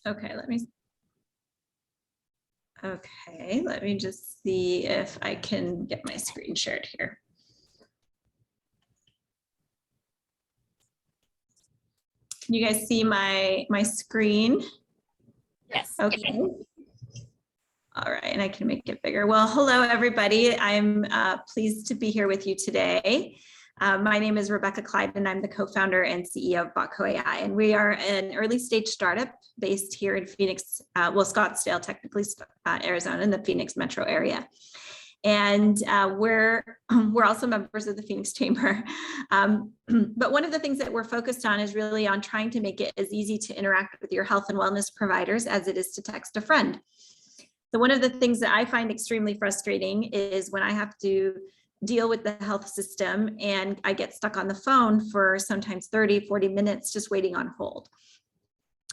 Okay, let me just see if I can get my screen shared here. Can you guys see my screen? Yes. Okay. All right, and I can make it bigger. Well, hello, everybody. I'm pleased to be here with you today. My name is Rebecca Clyde, and I'm the co-founder and CEO of Botco.ai. And we are an early stage startup based here in Phoenix, Scottsdale, technically, Arizona, in the Phoenix metro area. And we're also members of the Phoenix Chamber. But one of the things that we're focused on is really on trying to make it as easy to interact with your health and wellness providers as it is to text a friend. So one of the things that I find extremely frustrating is when I have to deal with the health system and I get stuck on the phone for sometimes 30, 40 minutes just waiting on hold.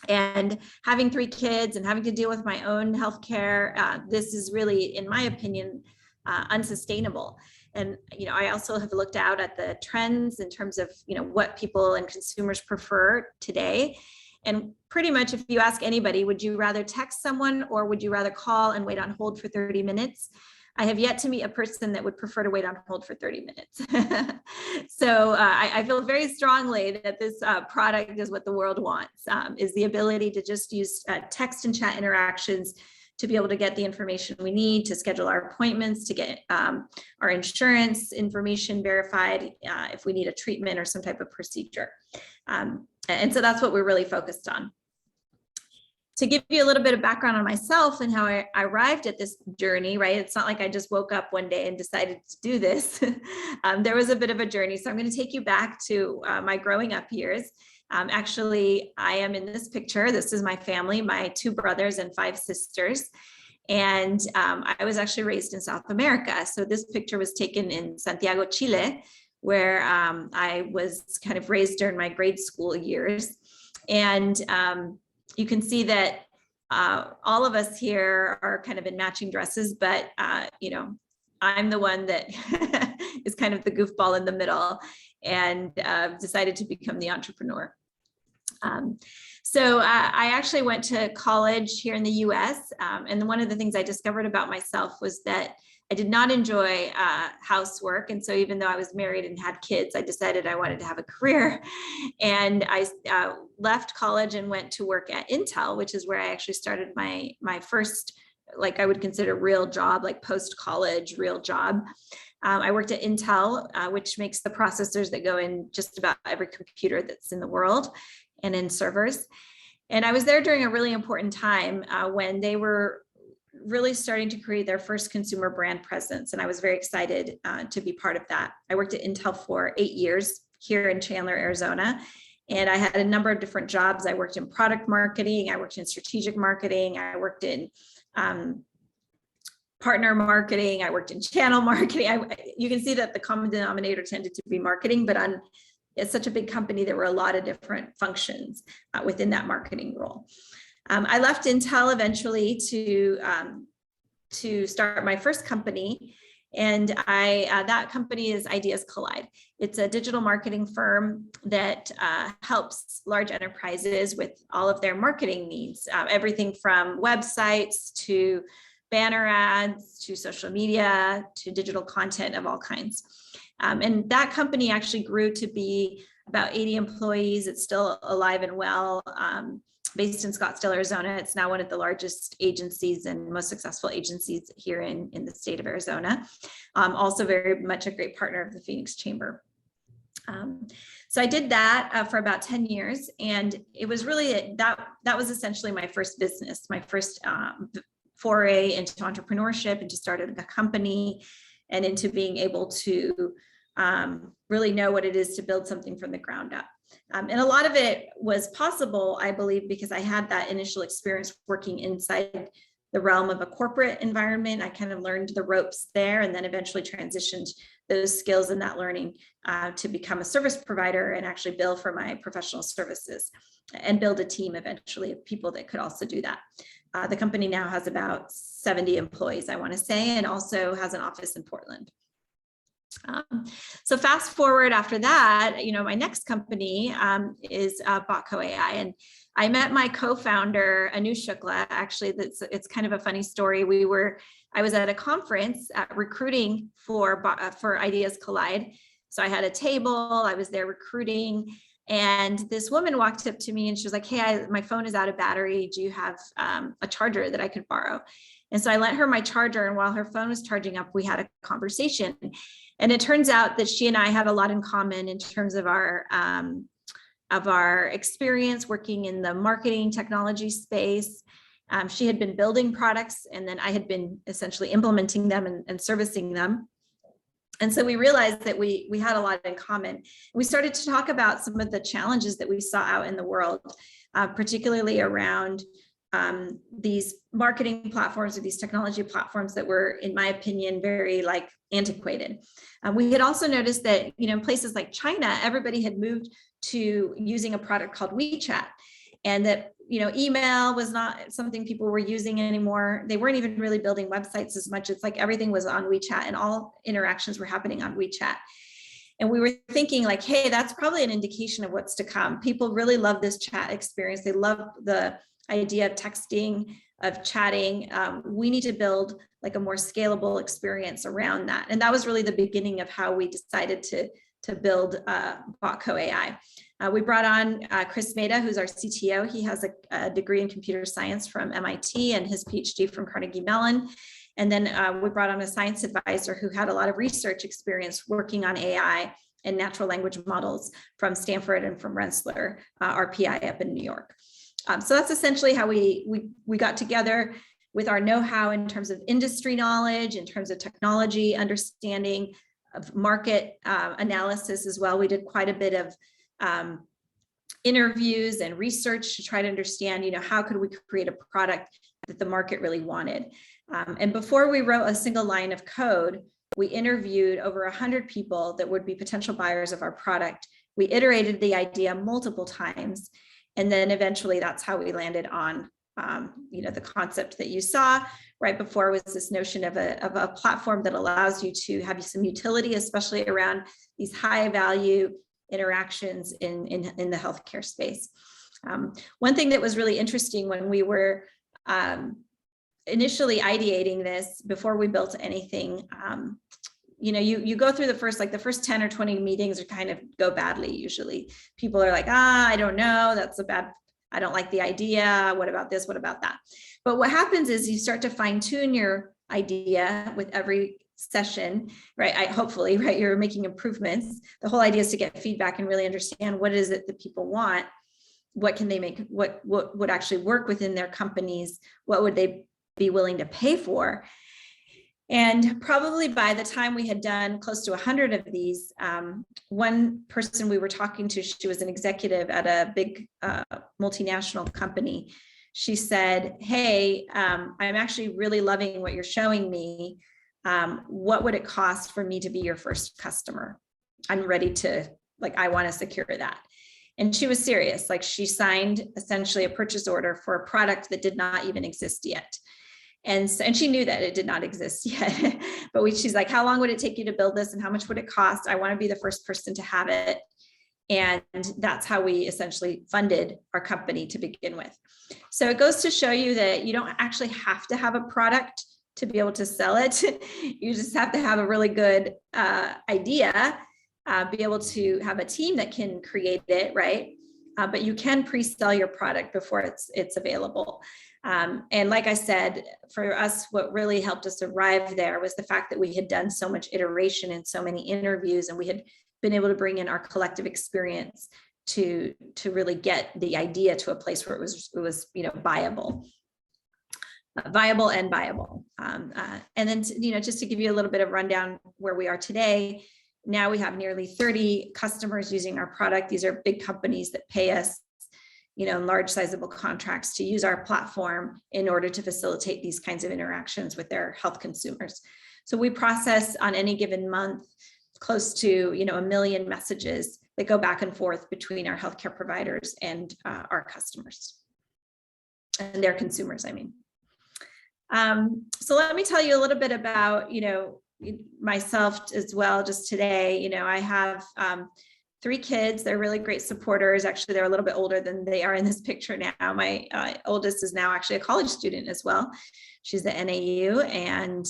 And having 3 kids and having to deal with my own healthcare, this is really, in my opinion, unsustainable. And, I also have looked out at the trends in terms of, what people and consumers prefer today. And pretty much if you ask anybody, would you rather text someone or would you rather call and wait on hold for 30 minutes? I have yet to meet a person that would prefer to wait on hold for 30 minutes. So I feel very strongly that this product is what the world wants, is the ability to just use text and chat interactions to be able to get the information we need, to schedule our appointments, to get our insurance information verified if we need a treatment or some type of procedure. And so that's what we're really focused on. To give you a little bit of background on myself and how I arrived at this journey, right? It's not like I just woke up one day and decided to do this. There was a bit of a journey. So I'm going to take you back to my growing up years. Actually, I am in this picture. This is my family, my 2 brothers and 5 sisters. And I was actually raised in South America. So this picture was taken in Santiago, Chile, where I was kind of raised during my grade school years. And you can see that all of us here are kind of in matching dresses, but I'm the one that is kind of the goofball in the middle and decided to become the entrepreneur. So I actually went to college here in the US. And one of the things I discovered about myself was that I did not enjoy housework. And so even though I was married and had kids, I decided I wanted to have a career. And I left college and went to work at Intel, which is where I actually started my first, like I would consider real job, like post-college real job. I worked at Intel, which makes the processors that go in just about every computer that's in the world and in servers. And I was there during a really important time when they were really starting to create their first consumer brand presence. And I was very excited to be part of that. I worked at Intel for 8 years here in Chandler, Arizona. And I had a number of different jobs. I worked in product marketing. I worked in strategic marketing. I worked in partner marketing. I worked in channel marketing. You can see that the common denominator tended to be marketing, but it's such a big company, there were a lot of different functions within that marketing role. I left Intel eventually to start my first company, and that company is Ideas Clyde. It's a digital marketing firm that helps large enterprises with all of their marketing needs, everything from websites to banner ads to social media to digital content of all kinds. And that company actually grew to be about 80 employees. It's still alive and well. Based in Scottsdale, Arizona. It's now one of the largest agencies and most successful agencies here in the state of Arizona. Also very much a great partner of the Phoenix Chamber. So I did that for about 10 years. And it was really, that was essentially my first business, my first foray into entrepreneurship, into starting a company and into being able to really know what it is to build something from the ground up. And a lot of it was possible, I believe, because I had that initial experience working inside the realm of a corporate environment. I kind of learned the ropes there and then eventually transitioned those skills and that learning to become a service provider and actually bill for my professional services and build a team eventually of people that could also do that. The company now has about 70 employees, I want to say, and also has an office in Portland. So fast forward after that, my next company is Botco.ai, and I met my co-founder Anu Shukla. Actually, it's kind of a funny story. I was at a conference recruiting for Ideas Clyde. So I had a table, I was there recruiting, and this woman walked up to me and she was like, "Hey, my phone is out of battery. Do you have a charger that I could borrow?" And so I lent her my charger, and while her phone was charging up, we had a conversation. And it turns out that she and I had a lot in common in terms of our experience working in the marketing technology space. She had been building products, and then I had been essentially implementing them and servicing them. And so we realized that we had a lot in common. We started to talk about some of the challenges that we saw out in the world, particularly around these marketing platforms or these technology platforms that were, in my opinion, very antiquated. We had also noticed that, in places like China, everybody had moved to using a product called WeChat, and that, email was not something people were using anymore. They weren't even really building websites as much. It's like everything was on WeChat and all interactions were happening on WeChat. And we were thinking hey, that's probably an indication of what's to come. People really love this chat experience. They love the idea of texting, of chatting. We need to build a more scalable experience around that. And that was really the beginning of how we decided to build Botco.ai. We brought on Chris Mehta, who's our CTO. He has a degree in computer science from MIT and his PhD from Carnegie Mellon. And then we brought on a science advisor who had a lot of research experience working on AI and natural language models from Stanford and from Rensselaer, RPI up in New York. So that's essentially how we got together with our know-how in terms of industry knowledge, in terms of technology, understanding of market analysis as well. We did quite a bit of interviews and research to try to understand, how could we create a product that the market really wanted. And before we wrote a single line of code, we interviewed over 100 people that would be potential buyers of our product. We iterated the idea multiple times. And then eventually that's how we landed on, the concept that you saw right before was this notion of a platform that allows you to have some utility, especially around these high value interactions in the healthcare space. One thing that was really interesting when we were initially ideating this before we built anything, you go through the first 10 or 20 meetings are kind of go badly. Usually people are like, I don't know, I don't like the idea. What about this? What about that? But what happens is you start to fine tune your idea with every session, right? Hopefully, right? You're making improvements. The whole idea is to get feedback and really understand what is it that people want. What can they make? What would actually work within their companies? What would they be willing to pay for? And probably by the time we had done close to 100 of these, one person we were talking to, she was an executive at a big multinational company. She said, "Hey, I'm actually really loving what you're showing me. What would it cost for me to be your first customer? I'm ready to, I want to secure that." And she was serious. She signed essentially a purchase order for a product that did not even exist yet. And she knew that it did not exist yet, but she's like, "How long would it take you to build this? And how much would it cost? I want to be the first person to have it." And that's how we essentially funded our company to begin with. So it goes to show you that you don't actually have to have a product to be able to sell it. You just have to have a really good idea, be able to have a team that can create it, right? But you can pre-sell your product before it's available. And like I said, for us, what really helped us arrive there was the fact that we had done so much iteration and so many interviews, and we had been able to bring in our collective experience to really get the idea to a place where it was viable and viable. And then, just to give you a little bit of rundown where we are today, now we have nearly 30 customers using our product. These are big companies that pay us, large sizable contracts to use our platform in order to facilitate these kinds of interactions with their health consumers. So we process on any given month close to 1 million messages that go back and forth between our healthcare providers and our customers and their consumers, I mean. So let me tell you a little bit about, myself as well, just today, I have 3 kids. They're really great supporters. Actually, they're a little bit older than they are in this picture now. My oldest is now actually a college student as well. She's at NAU. And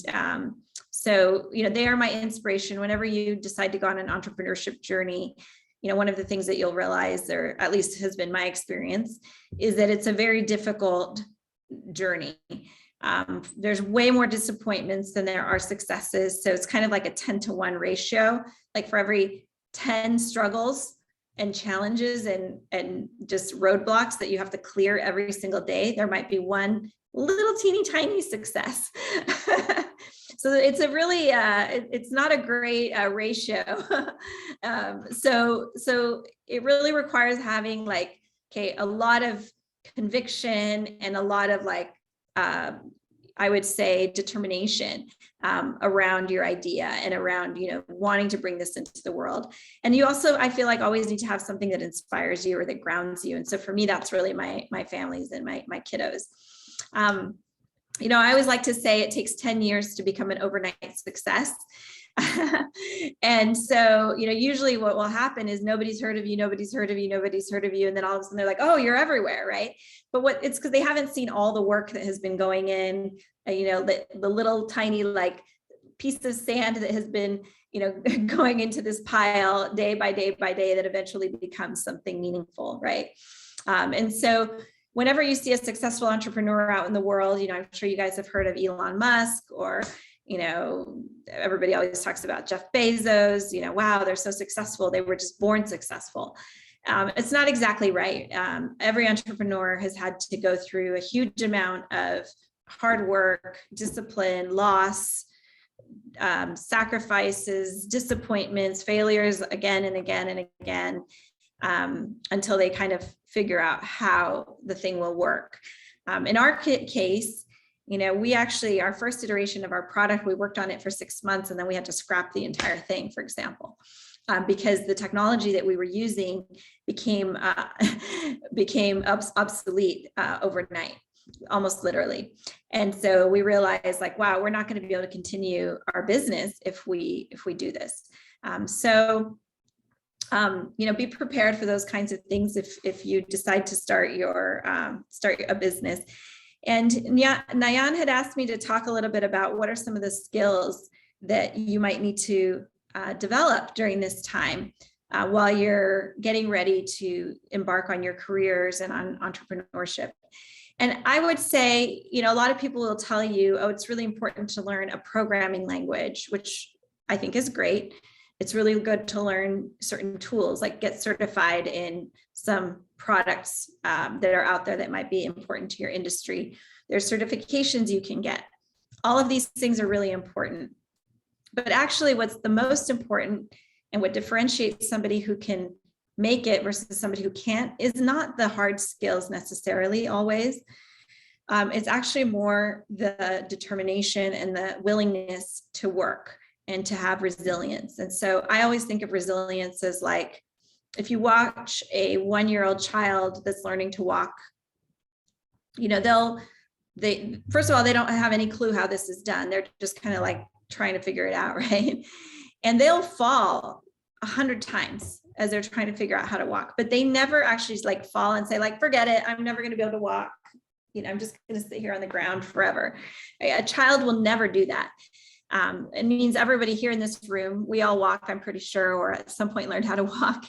so, they are my inspiration. Whenever you decide to go on an entrepreneurship journey, one of the things that you'll realize, or at least has been my experience, is that it's a very difficult journey. There's way more disappointments than there are successes. So it's kind of like a 10-to-1 ratio. Like for every 10 struggles and challenges and just roadblocks that you have to clear every single day, there might be one little teeny tiny success. So it's a really, it's not a great ratio. So it really requires having a lot of conviction and a lot of I would say determination around your idea and around, wanting to bring this into the world. And you also, I feel like, always need to have something that inspires you or that grounds you. And so for me, that's really my families and my kiddos. I always like to say it takes 10 years to become an overnight success. And so, usually what will happen is nobody's heard of you. And then all of a sudden they're like, oh, you're everywhere, right? But it's because they haven't seen all the work that has been going in, the little tiny piece of sand that has been, going into this pile day by day by day that eventually becomes something meaningful, right? And so whenever you see a successful entrepreneur out in the world, I'm sure you guys have heard of Elon Musk, or everybody always talks about Jeff Bezos, wow, they're so successful. They were just born successful. It's not exactly right. Every entrepreneur has had to go through a huge amount of hard work, discipline, loss, sacrifices, disappointments, failures again and again and again, until they kind of figure out how the thing will work. In our case, we actually, our first iteration of our product, we worked on it for 6 months and then we had to scrap the entire thing, for example, because the technology that we were using became obsolete overnight, almost literally. And so we realized wow, we're not going to be able to continue our business if we do this. Be prepared for those kinds of things if you decide to start a business. And Nayan had asked me to talk a little bit about what are some of the skills that you might need to develop during this time while you're getting ready to embark on your careers and on entrepreneurship. And I would say, a lot of people will tell you, oh, it's really important to learn a programming language, which I think is great. It's really good to learn certain tools, like get certified in some products that are out there that might be important to your industry. There's certifications you can get. All of these things are really important. But actually what's the most important and what differentiates somebody who can make it versus somebody who can't is not the hard skills necessarily always. It's actually more the determination and the willingness to work and to have resilience. And so I always think of resilience as if you watch a 1-year-old child that's learning to walk, first of all, they don't have any clue how this is done. They're just kind of trying to figure it out, right? And they'll fall 100 times as they're trying to figure out how to walk, but they never actually fall and say forget it, I'm never going to be able to walk. I'm just going to sit here on the ground forever. A child will never do that. It means everybody here in this room, we all walk, I'm pretty sure, or at some point learned how to walk.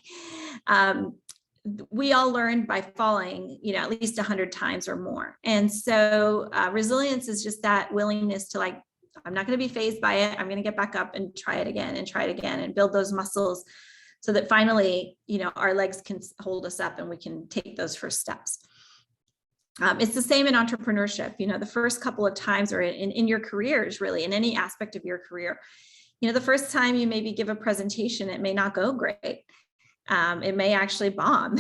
We all learn by falling, at least 100 times or more. And so resilience is just that willingness to I'm not going to be fazed by it. I'm going to get back up and try it again and build those muscles so that finally, our legs can hold us up and we can take those first steps. It's the same in entrepreneurship. The first couple of times, or in your careers, really, in any aspect of your career, the first time you maybe give a presentation, it may not go great. It may actually bomb.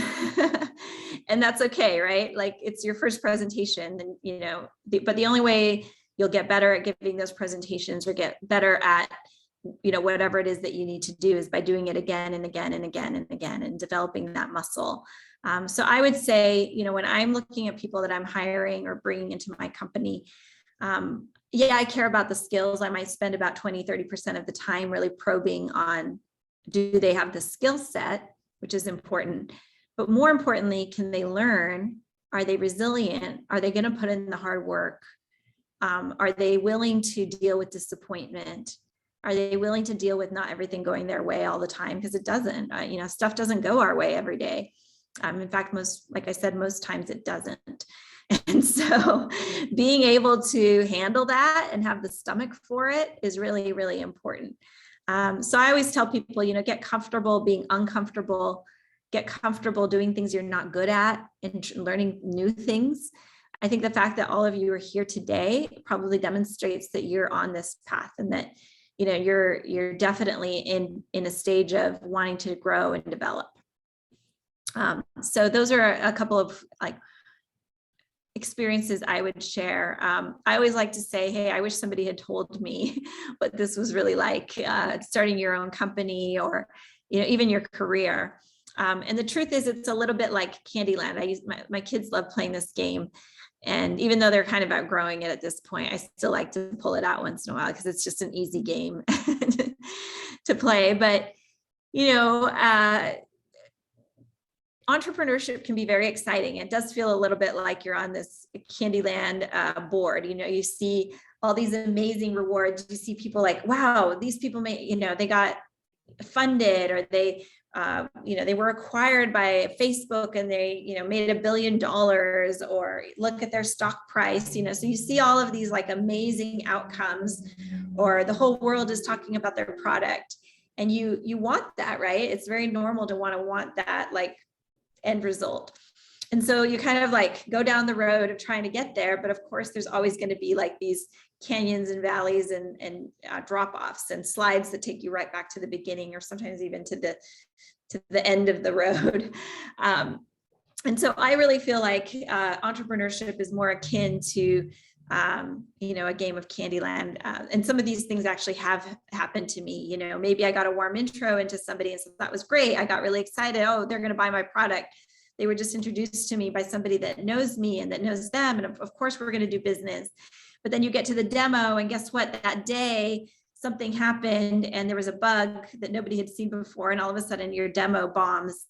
And that's okay, right? It's your first presentation, and but the only way you'll get better at giving those presentations or get better at whatever it is that you need to do is by doing it again and again and again and again and developing that muscle. So I would say, when I'm looking at people that I'm hiring or bringing into my company, Yeah, I care about the skills. I might spend about 20-30% of the time really probing on, do they have the skill set, which is important, but more importantly, can they learn? Are they resilient? Are they going to put in the hard work? Are they willing to deal with disappointment? Are they willing to deal with not everything going their way all the time? Because it doesn't, stuff doesn't go our way every day. In fact, like I said, most times it doesn't. And so being able to handle that and have the stomach for it is really, really important. So I always tell people, get comfortable being uncomfortable, get comfortable doing things you're not good at and learning new things. I think the fact that all of you are here today probably demonstrates that you're on this path and that, you're definitely in a stage of wanting to grow and develop. So those are a couple of experiences I would share. I always like to say, hey, I wish somebody had told me what this was really like, starting your own company or, even your career. And the truth is, it's a little bit like Candyland. My kids love playing this game. And even though they're kind of outgrowing it at this point, I still like to pull it out once in a while because it's just an easy game to play. But, entrepreneurship can be very exciting. It does feel a little bit like you're on this Candyland board. You see all these amazing rewards. You see people like, wow, these people they got funded, or they were acquired by Facebook and they, made $1 billion, or look at their stock price, so you see all of these amazing outcomes, or the whole world is talking about their product and you want that, right? It's very normal to want that end result. And so you kind of go down the road of trying to get there. But of course, there's always going to be these canyons and valleys and drop-offs and slides that take you right back to the beginning, or sometimes even to the end of the road. And so I really feel like entrepreneurship is more akin to a game of Candyland. And some of these things actually have happened to me. Maybe I got a warm intro into somebody and so that was great. I got really excited. Oh, they're going to buy my product. They were just introduced to me by somebody that knows me and that knows them. And of course, we're going to do business. But then you get to the demo and guess what? That day, something happened and there was a bug that nobody had seen before. And all of a sudden your demo bombs.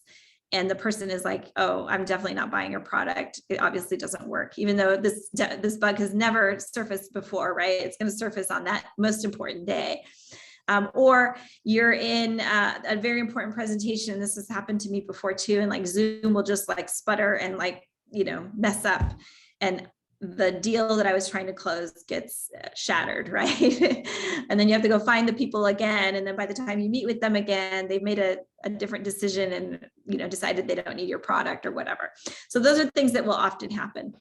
And the person is like, oh, I'm definitely not buying your product. It obviously doesn't work, even though this bug has never surfaced before, right? It's going to surface on that most important day. Or you're in a very important presentation. This has happened to me before too. And Zoom will just sputter and mess up. And the deal that I was trying to close gets shattered, right? And then you have to go find the people again. And then by the time you meet with them again, they've made a different decision and decided they don't need your product or whatever. So those are things that will often happen.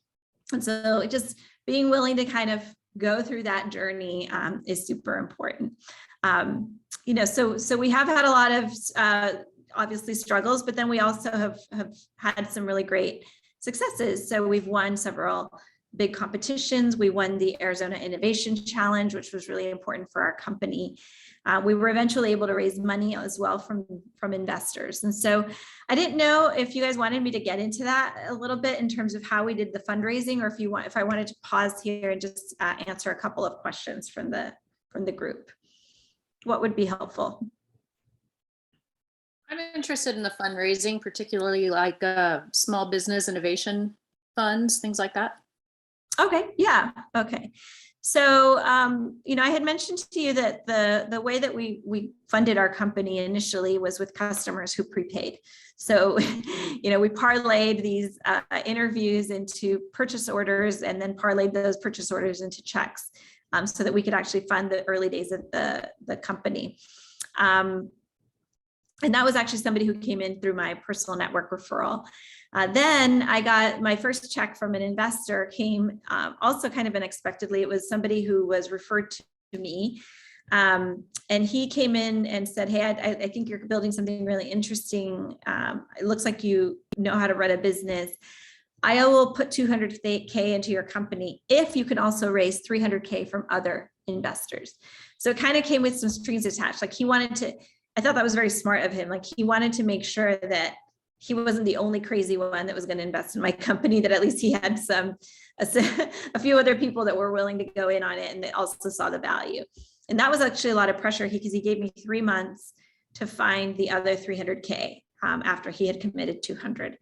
And so just being willing to kind of go through that journey is super important. So we have had a lot of obviously struggles, but then we also have had some really great successes. So we've won several big competitions. We won the Arizona Innovation Challenge, which was really important for our company. We were eventually able to raise money as well from investors. And so I didn't know if you guys wanted me to get into that a little bit in terms of how we did the fundraising, or if I wanted to pause here and just answer a couple of questions from the group. What would be helpful? I'm interested in the fundraising, particularly small business innovation funds, things like that. Okay, yeah, okay. So, I had mentioned to you that the way that we funded our company initially was with customers who prepaid. So, we parlayed these interviews into purchase orders and then parlayed those purchase orders into checks so that we could actually fund the early days of the company. And that was actually somebody who came in through my personal network referral. Then I got my first check from an investor, came also kind of unexpectedly. It was somebody who was referred to me. And he came in and said, hey, I think you're building something really interesting. It looks like you know how to run a business. I will put $200K into your company if you can also raise $300K from other investors. So it kind of came with some strings attached. He wanted to, I thought that was very smart of him. He wanted to make sure that he wasn't the only crazy one that was going to invest in my company, that at least he had a few other people that were willing to go in on it and they also saw the value. And that was actually a lot of pressure because he gave me 3 months to find the other 300K after he had committed 200.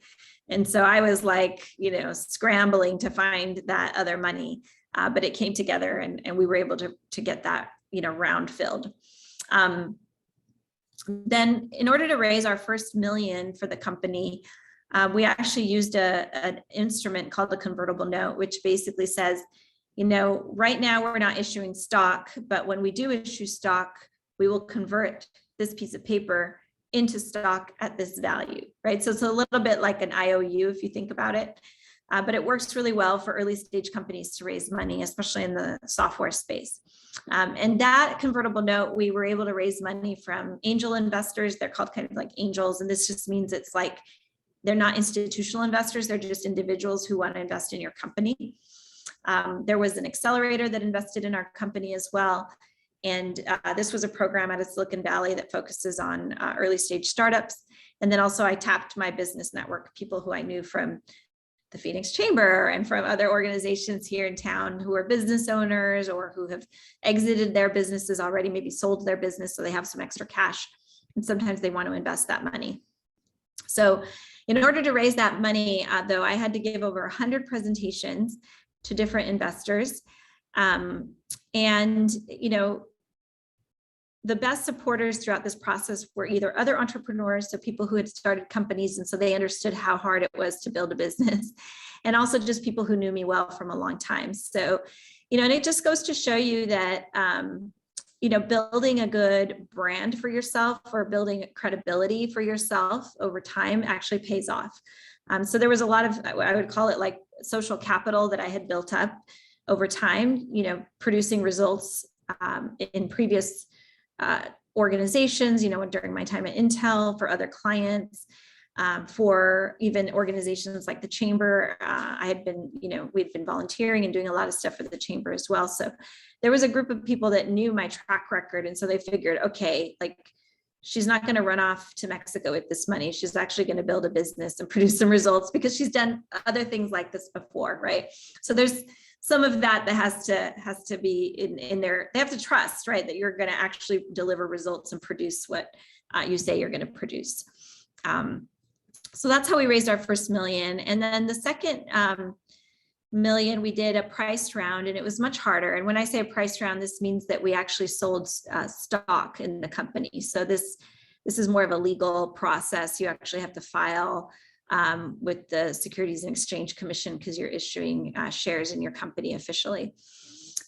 And so I was like, scrambling to find that other money, but it came together and we were able to get that, round filled. Then in order to raise our first $1 million for the company, we actually used an instrument called the Convertible Note, which basically says, right now we're not issuing stock, but when we do issue stock, we will convert this piece of paper into stock at this value, right? So it's a little bit like an IOU if you think about it, but it works really well for early stage companies to raise money, especially in the software space. And that convertible note, we were able to raise money from angel investors. They're called kind of like angels. And this just means it's like, they're not institutional investors. They're just individuals who want to invest in your company. There was an accelerator that invested in our company as well. And this was a program out of Silicon Valley that focuses on early stage startups. And then also I tapped my business network, people who I knew from the Phoenix Chamber and from other organizations here in town who are business owners or who have exited their businesses already, maybe sold their business so they have some extra cash. And sometimes they want to invest that money. So in order to raise that money, though, I had to give over 100 presentations to different investors. And, the best supporters throughout this process were either other entrepreneurs, so people who had started companies, and so they understood how hard it was to build a business, and also just people who knew me well from a long time. So, and it just goes to show you that, building a good brand for yourself or building credibility for yourself over time actually pays off. So there was a lot of, I would call it like social capital that I had built up over time, producing results in previous organizations, during my time at Intel, for other clients, for even organizations like the Chamber. I had been, we'd been volunteering and doing a lot of stuff for the Chamber as well. So there was a group of people that knew my track record. And so they figured, okay, like, she's not going to run off to Mexico with this money. She's actually going to build a business and produce some results because she's done other things like this before, right? So there's some of that has to be in there. They have to trust, right, that you're going to actually deliver results and produce what you say you're going to produce. So that's how we raised our first $1 million. And then the second $1 million, we did a price round, and it was much harder. And when I say a price round, this means that we actually sold stock in the company. So this is more of a legal process. You actually have to file with the Securities and Exchange Commission because you're issuing shares in your company officially.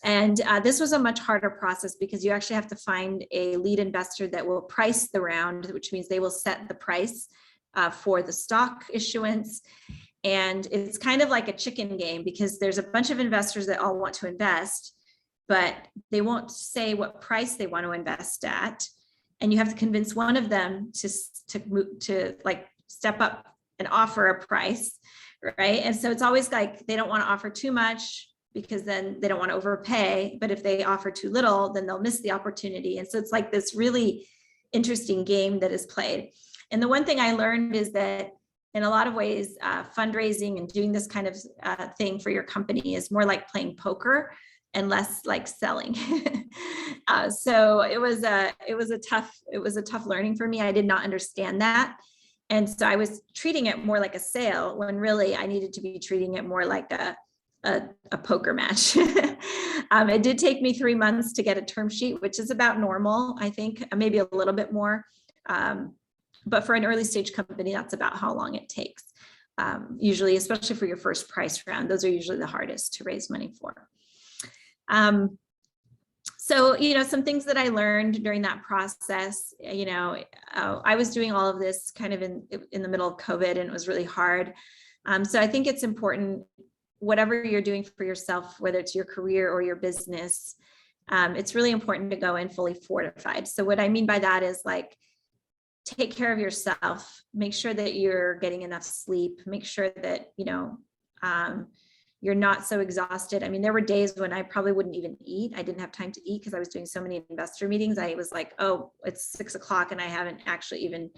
And this was a much harder process because you actually have to find a lead investor that will price the round, which means they will set the price for the stock issuance. And it's kind of like a chicken game because there's a bunch of investors that all want to invest, but they won't say what price they want to invest at. And you have to convince one of them to like step up and offer a price, right? And so it's always like they don't want to offer too much because then they don't want to overpay. But if they offer too little, then they'll miss the opportunity. And so it's like this really interesting game that is played. And the one thing I learned is that in a lot of ways, fundraising and doing this kind of thing for your company is more like playing poker and less like selling. So it was a tough learning for me. I did not understand that. And so I was treating it more like a sale when really I needed to be treating it more like a poker match. It did take me 3 months to get a term sheet, which is about normal, I think, maybe a little bit more. But for an early stage company, that's about how long it takes. Usually, especially for your first price round, those are usually the hardest to raise money for. So, some things that I learned during that process, I was doing all of this kind of in the middle of COVID, and it was really hard. So I think it's important, whatever you're doing for yourself, whether it's your career or your business, it's really important to go in fully fortified. So what I mean by that is like, take care of yourself, make sure that you're getting enough sleep, make sure that, you're not so exhausted. I mean, there were days when I probably wouldn't even eat. I didn't have time to eat because I was doing so many investor meetings. I was like, oh, it's 6 o'clock and I haven't actually even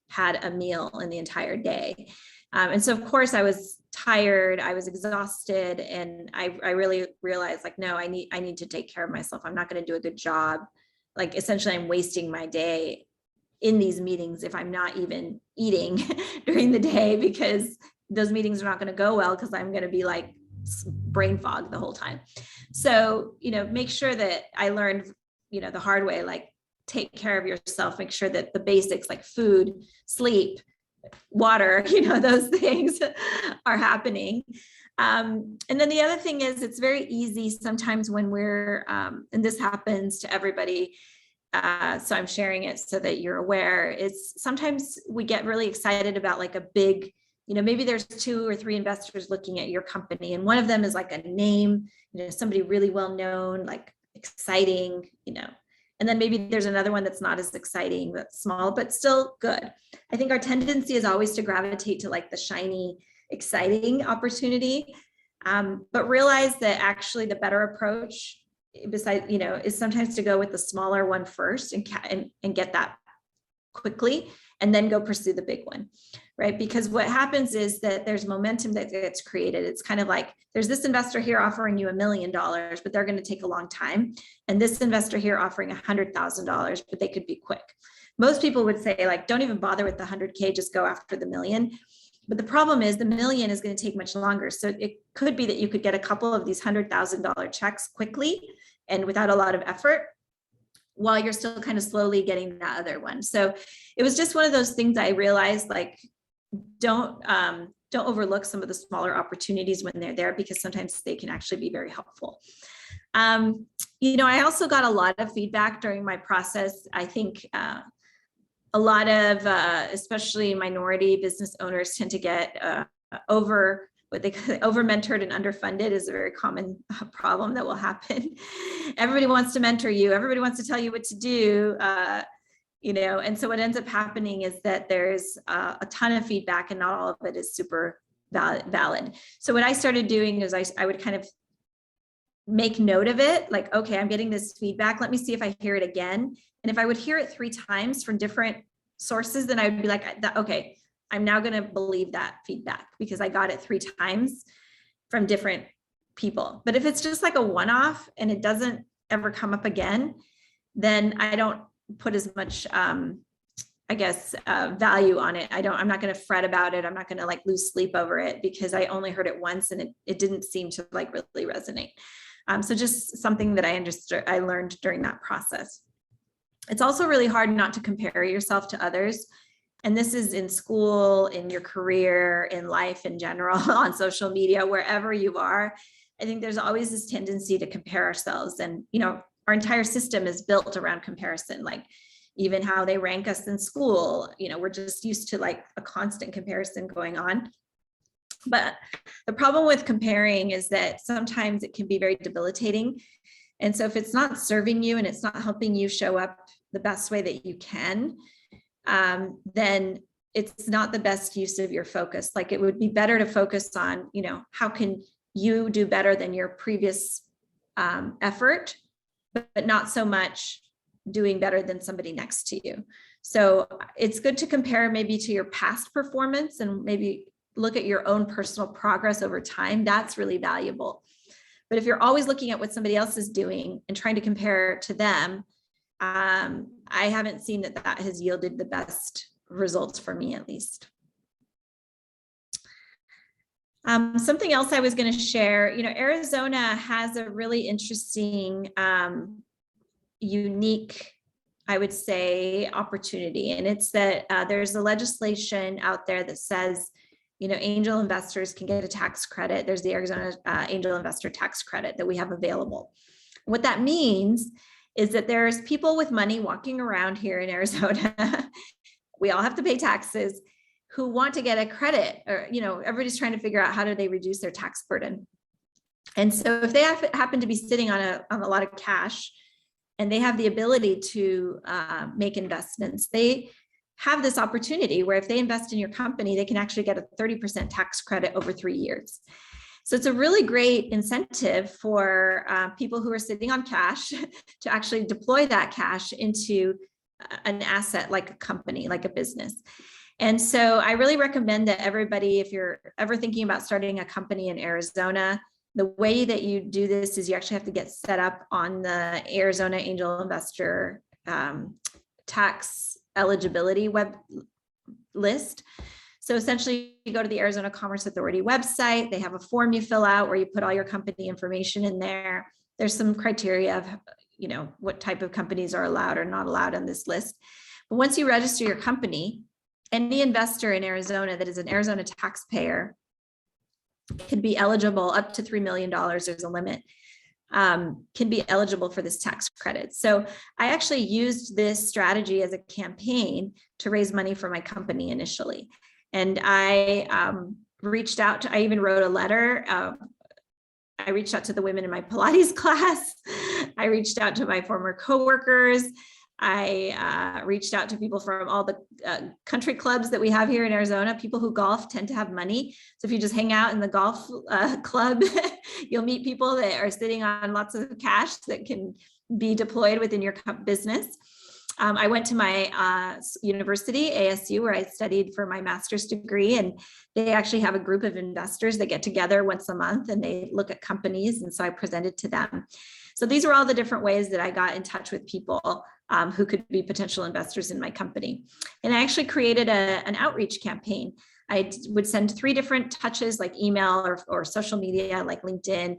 had a meal in the entire day. And so of course I was tired, I was exhausted, and I really realized like, no, I need to take care of myself. I'm not going to do a good job. Like essentially I'm wasting my day in these meetings if I'm not even eating during the day, because those meetings are not going to go well because I'm going to be like brain fog the whole time. So, make sure that I learned, the hard way, like take care of yourself, make sure that the basics like food, sleep, water, those things are happening. And then the other thing is it's very easy sometimes when we're, and this happens to everybody, so I'm sharing it so that you're aware, is sometimes we get really excited about like a big, maybe there's 2 or 3 investors looking at your company, and one of them is like a name, somebody really well known, like exciting, and then maybe there's another one that's not as exciting, that's small, but still good. I think our tendency is always to gravitate to like the shiny, exciting opportunity, but realize that actually the better approach, besides, is sometimes to go with the smaller one first and get that quickly, and then go pursue the big one, right? Because what happens is that there's momentum that gets created. It's kind of like there's this investor here offering you $1 million, but they're going to take a long time. And this investor here offering $100,000, but they could be quick. Most people would say like, don't even bother with the 100K, just go after the $1 million. But the problem is the $1 million is going to take much longer. So it could be that you could get a couple of these $100,000 checks quickly and without a lot of effort, while you're still kind of slowly getting that other one. So it was just one of those things I realized, like, don't overlook some of the smaller opportunities when they're there, because sometimes they can actually be very helpful. I also got a lot of feedback during my process. I think a lot of, especially minority business owners, tend to get over mentored and underfunded is a very common problem that will happen. Everybody wants to mentor you. Everybody wants to tell you what to do. And so what ends up happening is that there's a ton of feedback and not all of it is super valid. So what I started doing is I would kind of make note of it, like, okay, I'm getting this feedback. Let me see if I hear it again. And if I would hear it 3 times from different sources, then I would be like, okay, I'm now going to believe that feedback because I got it 3 times from different people. But if it's just like a one-off and it doesn't ever come up again, then I don't put as much, value on it. I'm not going to fret about it. I'm not going to like lose sleep over it because I only heard it once and it didn't seem to like really resonate. So just something that I learned during that process. It's also really hard not to compare yourself to others. And this is in school, in your career, in life in general, on social media, wherever you are. I think there's always this tendency to compare ourselves. And, our entire system is built around comparison, like even how they rank us in school. We're just used to like a constant comparison going on. But the problem with comparing is that sometimes it can be very debilitating. And so if it's not serving you and it's not helping you show up the best way that you can, then it's not the best use of your focus. Like it would be better to focus on, how can you do better than your previous effort, but not so much doing better than somebody next to you. So it's good to compare maybe to your past performance and maybe look at your own personal progress over time. That's really valuable. But if you're always looking at what somebody else is doing and trying to compare to them, I haven't seen that has yielded the best results for me, at least. Something else I was going to share, Arizona has a really interesting, unique, I would say, opportunity. And it's that there's a legislation out there that says, angel investors can get a tax credit. There's the Arizona Angel Investor Tax Credit that we have available. What that means is that there's people with money walking around here in Arizona. We all have to pay taxes, who want to get a credit, or, everybody's trying to figure out how do they reduce their tax burden. And so if they happen to be sitting on a lot of cash and they have the ability to make investments, they have this opportunity where if they invest in your company, they can actually get a 30% tax credit over 3 years. So it's a really great incentive for people who are sitting on cash to actually deploy that cash into an asset like a company, like a business. And so I really recommend that everybody, if you're ever thinking about starting a company in Arizona, the way that you do this is you actually have to get set up on the Arizona Angel Investor tax eligibility web list. So essentially you go to the Arizona Commerce Authority website, they have a form you fill out where you put all your company information in there. There's some criteria of, you know, what type of companies are allowed or not allowed on this list. But once you register your company, any investor in Arizona that is an Arizona taxpayer can be eligible up to $3 million, there's a limit, can be eligible for this tax credit. So I actually used this strategy as a campaign to raise money for my company initially. And I reached out to, I even wrote a letter. I reached out to the women in my Pilates class. I reached out to my former coworkers. I reached out to people from all the country clubs that we have here in Arizona. People who golf tend to have money. So if you just hang out in the golf club, you'll meet people that are sitting on lots of cash that can be deployed within your business. I went to my university, ASU, where I studied for my master's degree, and they actually have a group of investors that get together once a month and they look at companies. And so I presented to them. So these were all the different ways that I got in touch with people who could be potential investors in my company. And I actually created an outreach campaign. I would send 3 different touches like email or social media like LinkedIn.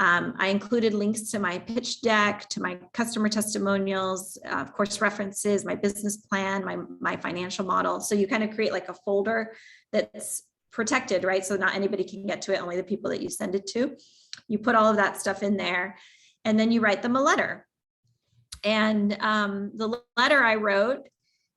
I included links to my pitch deck, to my customer testimonials, of course, references, my business plan, my financial model. So you kind of create like a folder that's protected, right? So not anybody can get to it, only the people that you send it to. You put all of that stuff in there, and then you write them a letter. And the letter I wrote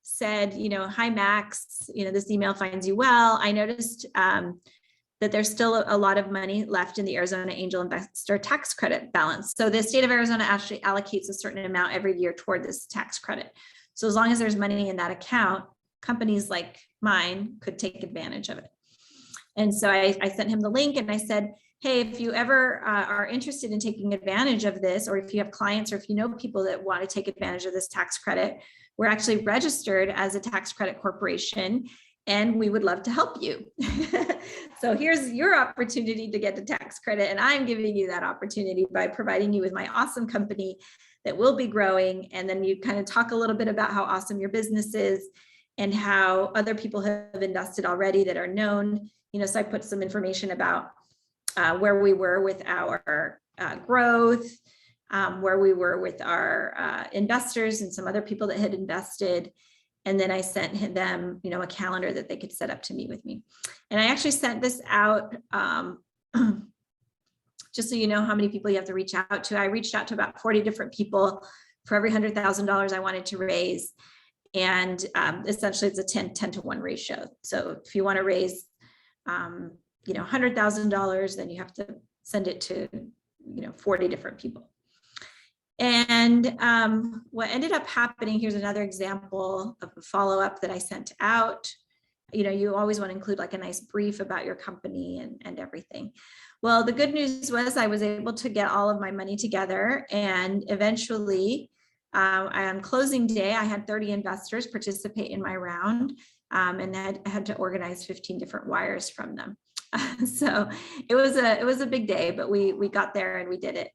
said, you know, hi, Max, you know, this email finds you well. I noticed that there's still a lot of money left in the Arizona Angel Investor tax credit balance. So the state of Arizona actually allocates a certain amount every year toward this tax credit. So as long as there's money in that account, companies like mine could take advantage of it. And so I sent him the link and I said, hey, if you ever are interested in taking advantage of this, or if you have clients or if you know people that want to take advantage of this tax credit, we're actually registered as a tax credit corporation and we would love to help you. So here's your opportunity to get the tax credit. And I'm giving you that opportunity by providing you with my awesome company that will be growing. And then you kind of talk a little bit about how awesome your business is and how other people have invested already that are known. You know, so I put some information about where we were with our growth, where we were with our investors and some other people that had invested. And then I sent them, you know, a calendar that they could set up to meet with me. And I actually sent this out just so you know how many people you have to reach out to. I reached out to about 40 different people for every $100,000 I wanted to raise. And essentially it's a 10 to 1 ratio. So if you want to raise, you know, $100,000, then you have to send it to, you know, 40 different people. And what ended up happening, here's another example of a follow-up that I sent out. You know, you always want to include like a nice brief about your company and everything. Well, the good news was I was able to get all of my money together, and eventually on closing day, I had 30 investors participate in my round, and I had to organize 15 different wires from them. So it was a big day, but we got there and we did it.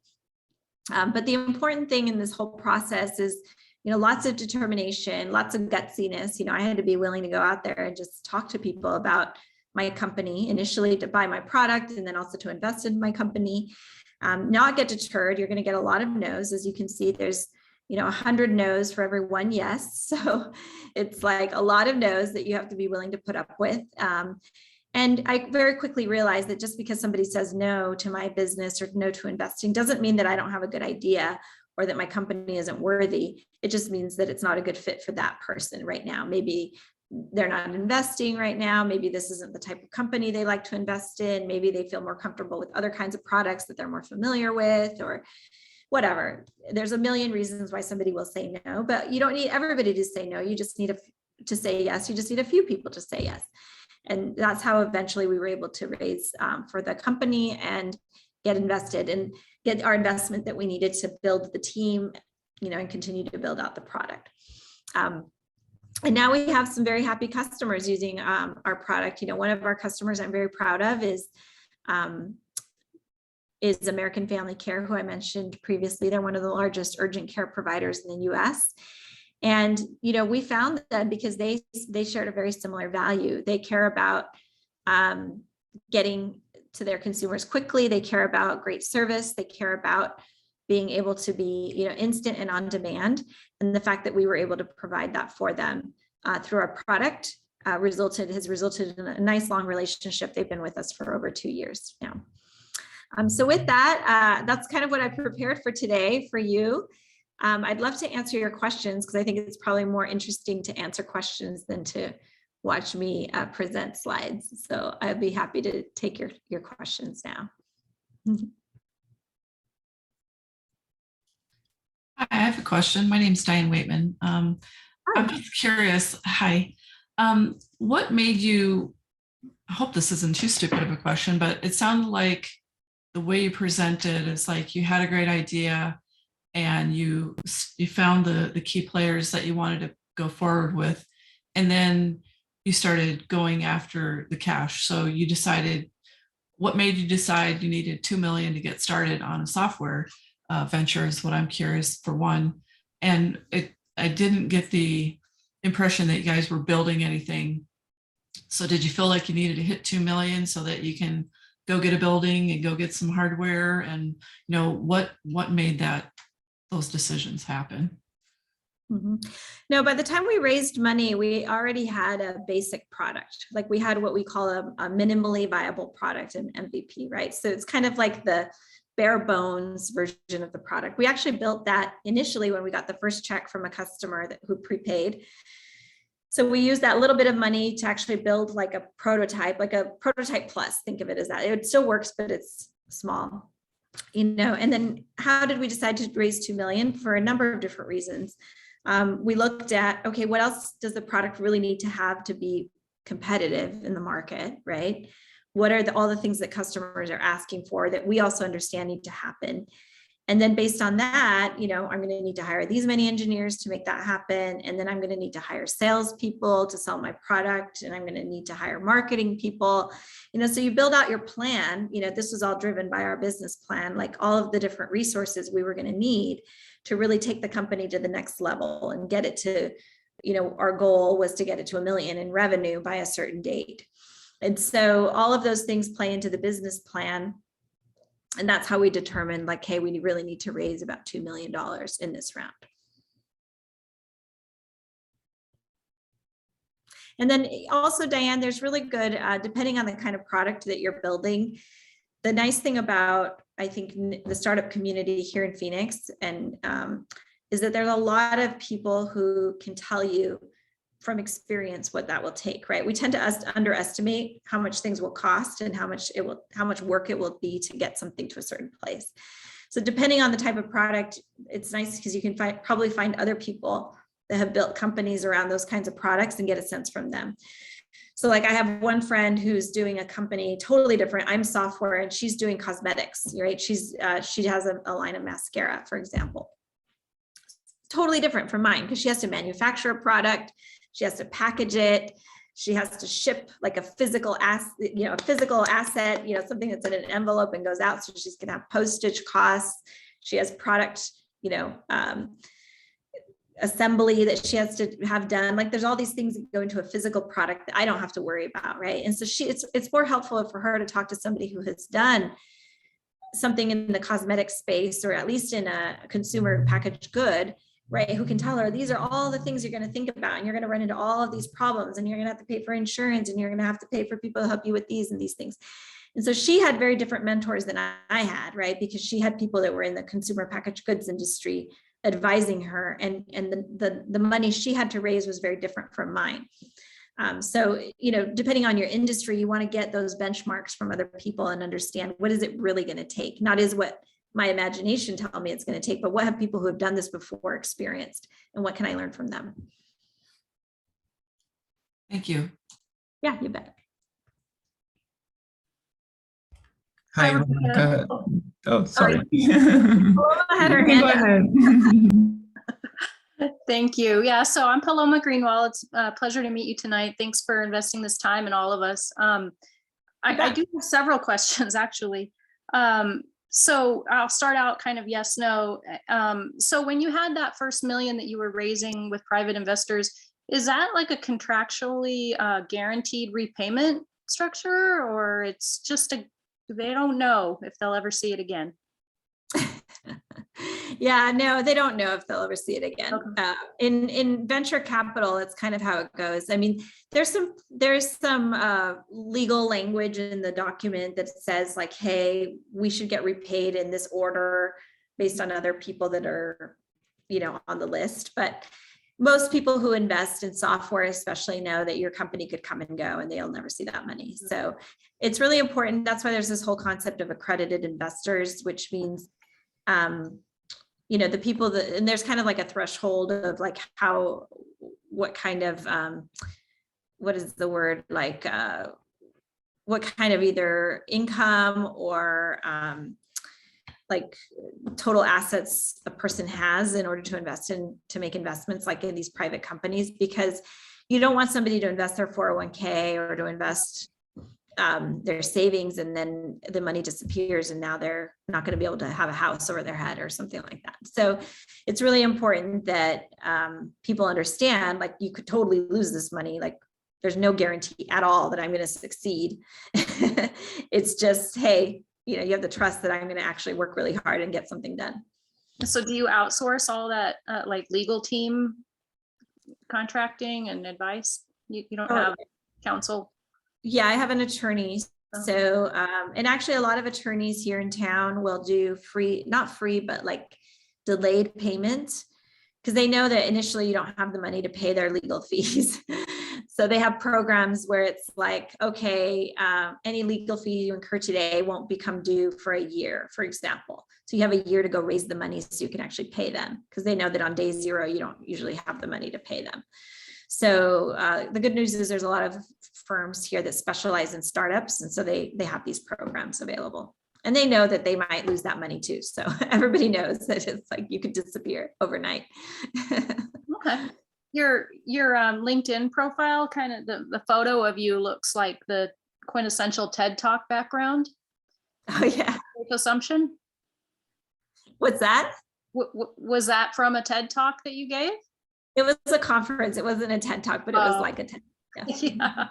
But the important thing in this whole process is, you know, lots of determination, lots of gutsiness. You know, I had to be willing to go out there and just talk to people about my company, initially to buy my product and then also to invest in my company. Not get deterred. You're going to get a lot of no's. As you can see, there's, you know, 100 no's for every 1 yes. So it's like a lot of no's that you have to be willing to put up with. And I very quickly realized that just because somebody says no to my business or no to investing doesn't mean that I don't have a good idea or that my company isn't worthy. It just means that it's not a good fit for that person right now. Maybe they're not investing right now. Maybe this isn't the type of company they like to invest in. Maybe they feel more comfortable with other kinds of products that they're more familiar with, or whatever. There's a million reasons why somebody will say no, but you don't need everybody to say no. You just need to say yes. You just need a few people to say yes. And that's how eventually we were able to raise for the company and get invested and get our investment that we needed to build the team, you know, and continue to build out the product. And now we have some very happy customers using our product. One of our customers I'm very proud of is American Family Care, who I mentioned previously. They're one of the largest urgent care providers in the US. And, we found that because they shared a very similar value. They care about getting to their consumers quickly. They care about great service. They care about being able to be, instant and on demand. And the fact that we were able to provide that for them through our product has resulted in a nice long relationship. They've been with us for over 2 years now. So with that, that's kind of what I prepared for today for you. I'd love to answer your questions because I think it's probably more interesting to answer questions than to watch me present slides. So I'd be happy to take your questions now. Hi, I have a question. My name's Diane Waitman. I'm just curious, hi, what made you, I hope this isn't too stupid of a question, but it sounded like the way you presented is like you had a great idea and you found the key players that you wanted to go forward with, and then you started going after the cash. So you decided, what made you decide you needed 2 million to get started on a software venture is what I'm curious for one. And I didn't get the impression that you guys were building anything. So did you feel like you needed to hit 2 million so that you can go get a building and go get some hardware? And what made those decisions happen? No, by the time we raised money, we already had a basic product. Like we had what we call a minimally viable product, an MVP, right? So it's kind of like the bare bones version of the product. We actually built that initially when we got the first check from a customer who prepaid. So we used that little bit of money to actually build like a prototype plus. Think of it as that. It still works, but it's small, and then how did we decide to raise 2 million? For a number of different reasons. We looked at, okay, what else does the product really need to have to be competitive in the market, right? What are all the things that customers are asking for that we also understand need to happen? And then based on that, I'm going to need to hire these many engineers to make that happen. And then I'm going to need to hire salespeople to sell my product. And I'm going to need to hire marketing people, so you build out your plan. This was all driven by our business plan, like all of the different resources we were going to need to really take the company to the next level and get it to, our goal was to get it to 1 million in revenue by a certain date. And so all of those things play into the business plan. And that's how we determined, like, hey, we really need to raise about $2 million in this round. And then also, Diane, there's really good, depending on the kind of product that you're building. The nice thing about, I think, the startup community here in Phoenix is that there's a lot of people who can tell you from experience what that will take, right? We tend to underestimate how much things will cost and how much work it will be to get something to a certain place. So depending on the type of product, it's nice because you can probably find other people that have built companies around those kinds of products and get a sense from them. So like I have one friend who's doing a company totally different. I'm software and she's doing cosmetics, right? She has a line of mascara, for example. Totally different from mine because she has to manufacture a product. She has to package it. She has to ship like a physical asset, something that's in an envelope and goes out. So she's going to have postage costs. She has product, assembly that she has to have done. Like there's all these things that go into a physical product that I don't have to worry about, right? And so it's more helpful for her to talk to somebody who has done something in the cosmetic space, or at least in a consumer packaged good, right? Who can tell her, these are all the things you're going to think about, and you're going to run into all of these problems, and you're going to have to pay for insurance, and you're going to have to pay for people to help you with these and these things. And so she had very different mentors than I had, right? Because she had people that were in the consumer packaged goods industry advising her, and the money she had to raise was very different from mine. So, depending on your industry, you want to get those benchmarks from other people and understand what is it really going to take, not is what my imagination tell me it's going to take, but what have people who have done this before experienced, and what can I learn from them? Thank you. Yeah, you bet. Hi, Rebecca. Oh, sorry. Paloma had her hand Go up. ahead. Thank you. Yeah, so I'm Paloma Greenwald. It's a pleasure to meet you tonight. Thanks for investing this time in all of us. I do have several questions, actually. So I'll start out kind of yes, no. So when you had that first $1 million that you were raising with private investors, is that like a contractually guaranteed repayment structure, or it's just they don't know if they'll ever see it again? Yeah, no, they don't know if they'll ever see it again. Okay. In venture capital, it's kind of how it goes. I mean, there's some legal language in the document that says like, hey, we should get repaid in this order based on other people that are, on the list. But most people who invest in software especially know that your company could come and go and they'll never see that money. So it's really important. That's why there's this whole concept of accredited investors, which means the people that, and there's kind of like a threshold of like what kind of, what is the word, like what kind of either income or like total assets a person has in order to make investments like in these private companies, because you don't want somebody to invest their 401k or to invest their savings and then the money disappears and now they're not going to be able to have a house over their head or something like that. So it's really important that people understand, like, you could totally lose this money. Like, there's no guarantee at all that I'm going to succeed. It's just, hey, you have the trust that I'm going to actually work really hard and get something done. So do you outsource all that like legal team contracting and advice? You don't have counsel? Yeah, I have an attorney. So, and actually a lot of attorneys here in town will do not free, but like delayed payment, because they know that initially you don't have the money to pay their legal fees. So they have programs where it's like, okay, any legal fee you incur today won't become due for a year, for example. So you have a year to go raise the money so you can actually pay them, because they know that on day zero, you don't usually have the money to pay them. So the good news is there's a lot of firms here that specialize in startups. And so they have these programs available. And they know that they might lose that money too. So everybody knows that it's like you could disappear overnight. Okay. Your LinkedIn profile, kind of the photo of you looks like the quintessential TED Talk background. Oh yeah. Assumption. What's that? Was that from a TED Talk that you gave? It was a conference. It wasn't a TED Talk, but it was like a TED. Yeah.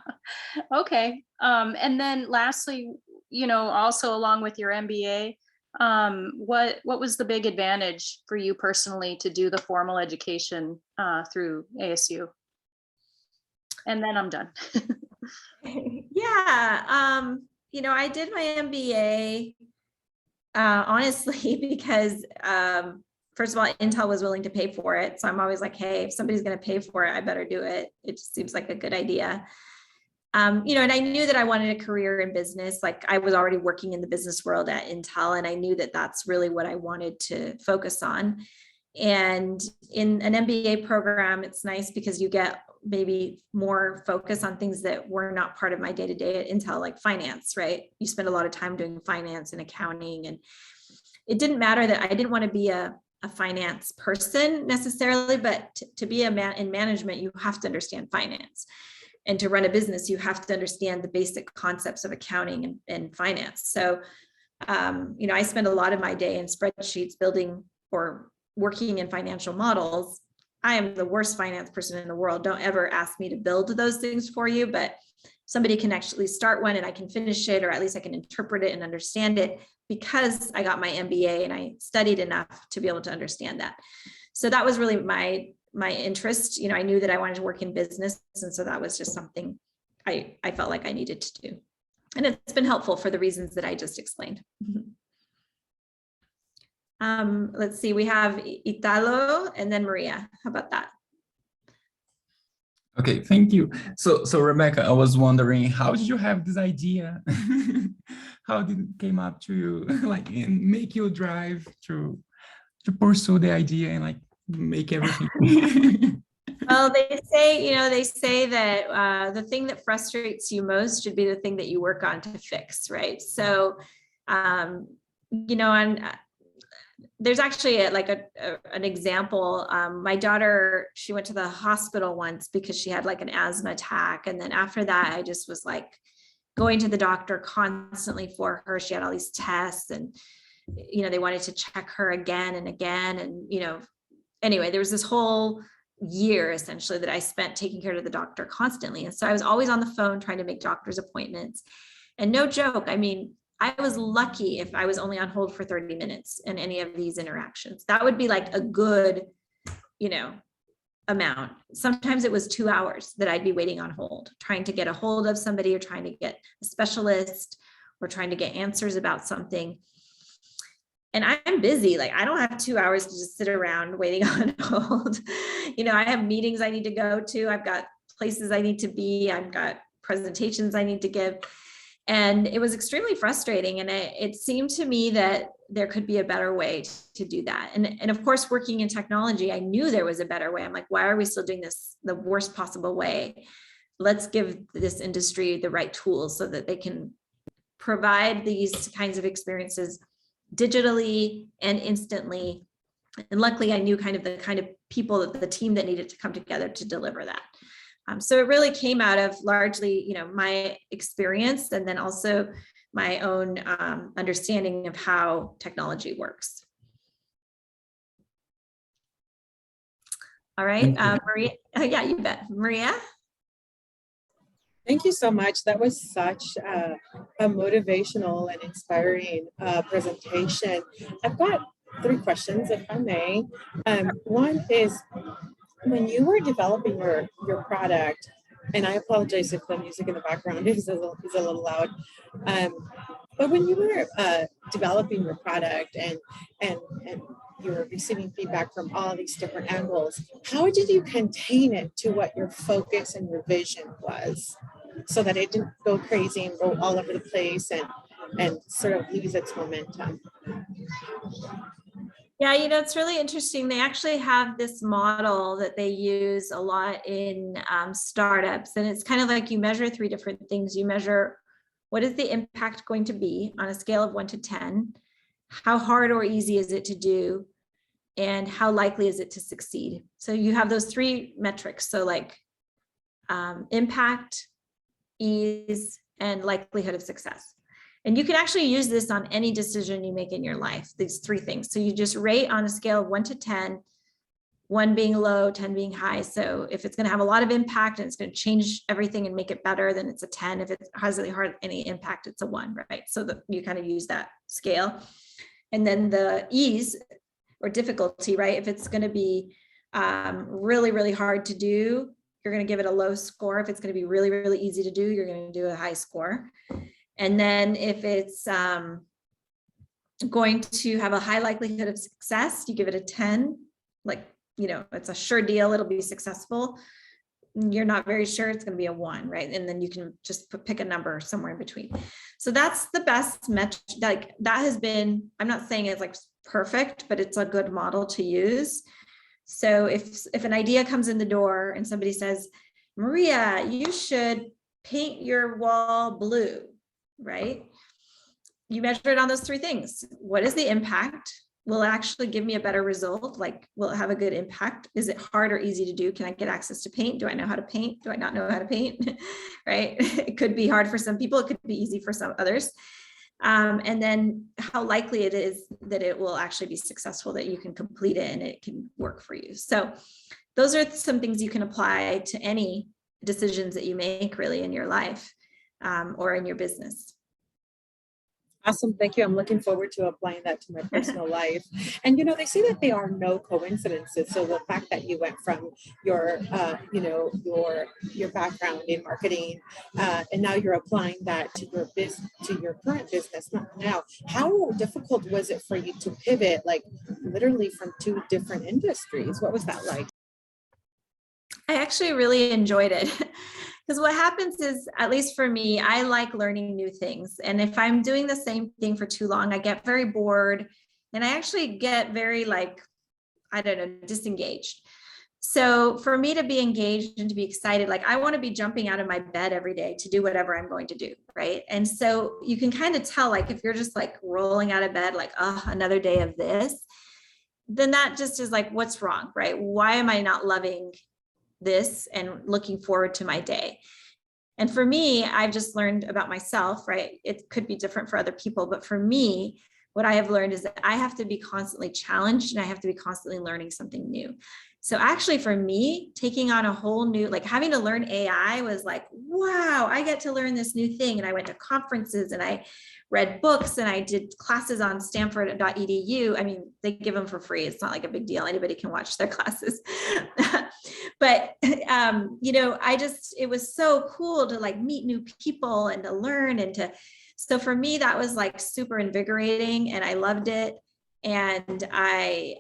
Okay. And then lastly, also along with your MBA, what was the big advantage for you personally to do the formal education through ASU? And then I'm done. Yeah. I did my MBA honestly because first of all, Intel was willing to pay for it. So I'm always like, hey, if somebody's going to pay for it, I better do it. It just seems like a good idea. And I knew that I wanted a career in business. Like, I was already working in the business world at Intel, and I knew that that's really what I wanted to focus on. And in an MBA program, it's nice because you get maybe more focus on things that were not part of my day-to-day at Intel, like finance, right? You spend a lot of time doing finance and accounting, and it didn't matter that I didn't want to be a finance person necessarily, but to be in management, you have to understand finance. And to run a business, you have to understand the basic concepts of accounting and finance. So, I spend a lot of my day in spreadsheets building or working in financial models. I am the worst finance person in the world. Don't ever ask me to build those things for you, but somebody can actually start one and I can finish it, or at least I can interpret it and understand it, because I got my MBA and I studied enough to be able to understand that. So that was really my interest. I knew that I wanted to work in business. And so that was just something I felt like I needed to do. And it's been helpful for the reasons that I just explained. Let's see, we have Italo and then Maria. How about that? Okay, thank you. So Rebecca, I was wondering, how did you have this idea? How did it came up to you, like, and make you drive to pursue the idea and like make everything? Well, they say that the thing that frustrates you most should be the thing that you work on to fix, right? So, and there's actually an example. My daughter, she went to the hospital once because she had like an asthma attack. And then after that, I just was like going to the doctor constantly for her. She had all these tests and, they wanted to check her again and again. And, anyway, there was this whole year essentially that I spent taking care of the doctor constantly. And so I was always on the phone trying to make doctor's appointments. And no joke, I mean, I was lucky if I was only on hold for 30 minutes in any of these interactions. That would be like a good, amount. Sometimes it was 2 hours that I'd be waiting on hold, trying to get a hold of somebody or trying to get a specialist or trying to get answers about something. And I'm busy. Like, I don't have 2 hours to just sit around waiting on hold. I have meetings I need to go to. I've got places I need to be. I've got presentations I need to give. And it was extremely frustrating. And it seemed to me that there could be a better way to do that. And of course, working in technology, I knew there was a better way. I'm like, why are we still doing this the worst possible way? Let's give this industry the right tools so that they can provide these kinds of experiences digitally and instantly. And luckily, I knew kind of people, the team that needed to come together to deliver that. So it really came out of largely, my experience and then also my own understanding of how technology works. All right, Maria. Yeah, you bet. Maria. Thank you so much. That was such a motivational and inspiring presentation. I've got 3 questions, if I may. One is, when you were developing your product, and I apologize if the music in the background is a little loud, but when you were developing your product and you were receiving feedback from all these different angles, how did you contain it to what your focus and your vision was, so that it didn't go crazy and go all over the place and sort of lose its momentum? Yeah, it's really interesting. They actually have this model that they use a lot in startups. And it's kind of like you measure 3 different things. You measure, what is the impact going to be on a scale of 1 to 10? How hard or easy is it to do? And how likely is it to succeed? So you have those 3 metrics. So like impact, ease, and likelihood of success. And you can actually use this on any decision you make in your life, these 3 things. So you just rate on a scale of 1 to 10, 1 being low, 10 being high. So if it's going to have a lot of impact and it's going to change everything and make it better, then it's a 10. If it has any impact, it's a 1, right? So that you kind of use that scale. And then the ease or difficulty, right? If it's going to be really, really hard to do, you're going to give it a low score. If it's going to be really, really easy to do, you're going to do a high score. And then if it's going to have a high likelihood of success, you give it a 10, like, it's a sure deal, it'll be successful. You're not very sure, it's going to be a 1, right? And then you can just pick a number somewhere in between. So that's the best metric. Like, that has been, I'm not saying it's like perfect, but it's a good model to use. So if an idea comes in the door and somebody says, Maria, you should paint your wall blue, right? You measure it on those 3 things. What is the impact? Will it actually give me a better result? Like, will it have a good impact? Is it hard or easy to do? Can I get access to paint? Do I know how to paint? Do I not know how to paint? Right? It could be hard for some people. It could be easy for some others. And then how likely it is that it will actually be successful, that you can complete it and it can work for you. So those are some things you can apply to any decisions that you make really in your life or in your business. Awesome. Thank you. I'm looking forward to applying that to my personal life. And, they say that there are no coincidences. So the fact that you went from your background in marketing, and now you're applying that to your current business now, how difficult was it for you to pivot, like literally from 2 different industries? What was that like? I actually really enjoyed it. Because what happens is, at least for me, I like learning new things. And if I'm doing the same thing for too long, I get very bored and I actually get very disengaged. So for me to be engaged and to be excited, like, I want to be jumping out of my bed every day to do whatever I'm going to do, right? And so you can kind of tell, like, if you're just like rolling out of bed, like, oh, another day of this, then that just is like, what's wrong, right? Why am I not loving this and looking forward to my day? And for me, I've just learned about myself, right? It could be different for other people, but for me, what I have learned is that I have to be constantly challenged and I have to be constantly learning something new. So actually for me, taking on a whole new, like having to learn AI was like, wow, I get to learn this new thing. And I went to conferences and I read books and I did classes on Stanford.edu. I mean, they give them for free. It's not like a big deal. Anybody can watch their classes. But, it was so cool to like meet new people and to learn so for me, that was like super invigorating and I loved it. And I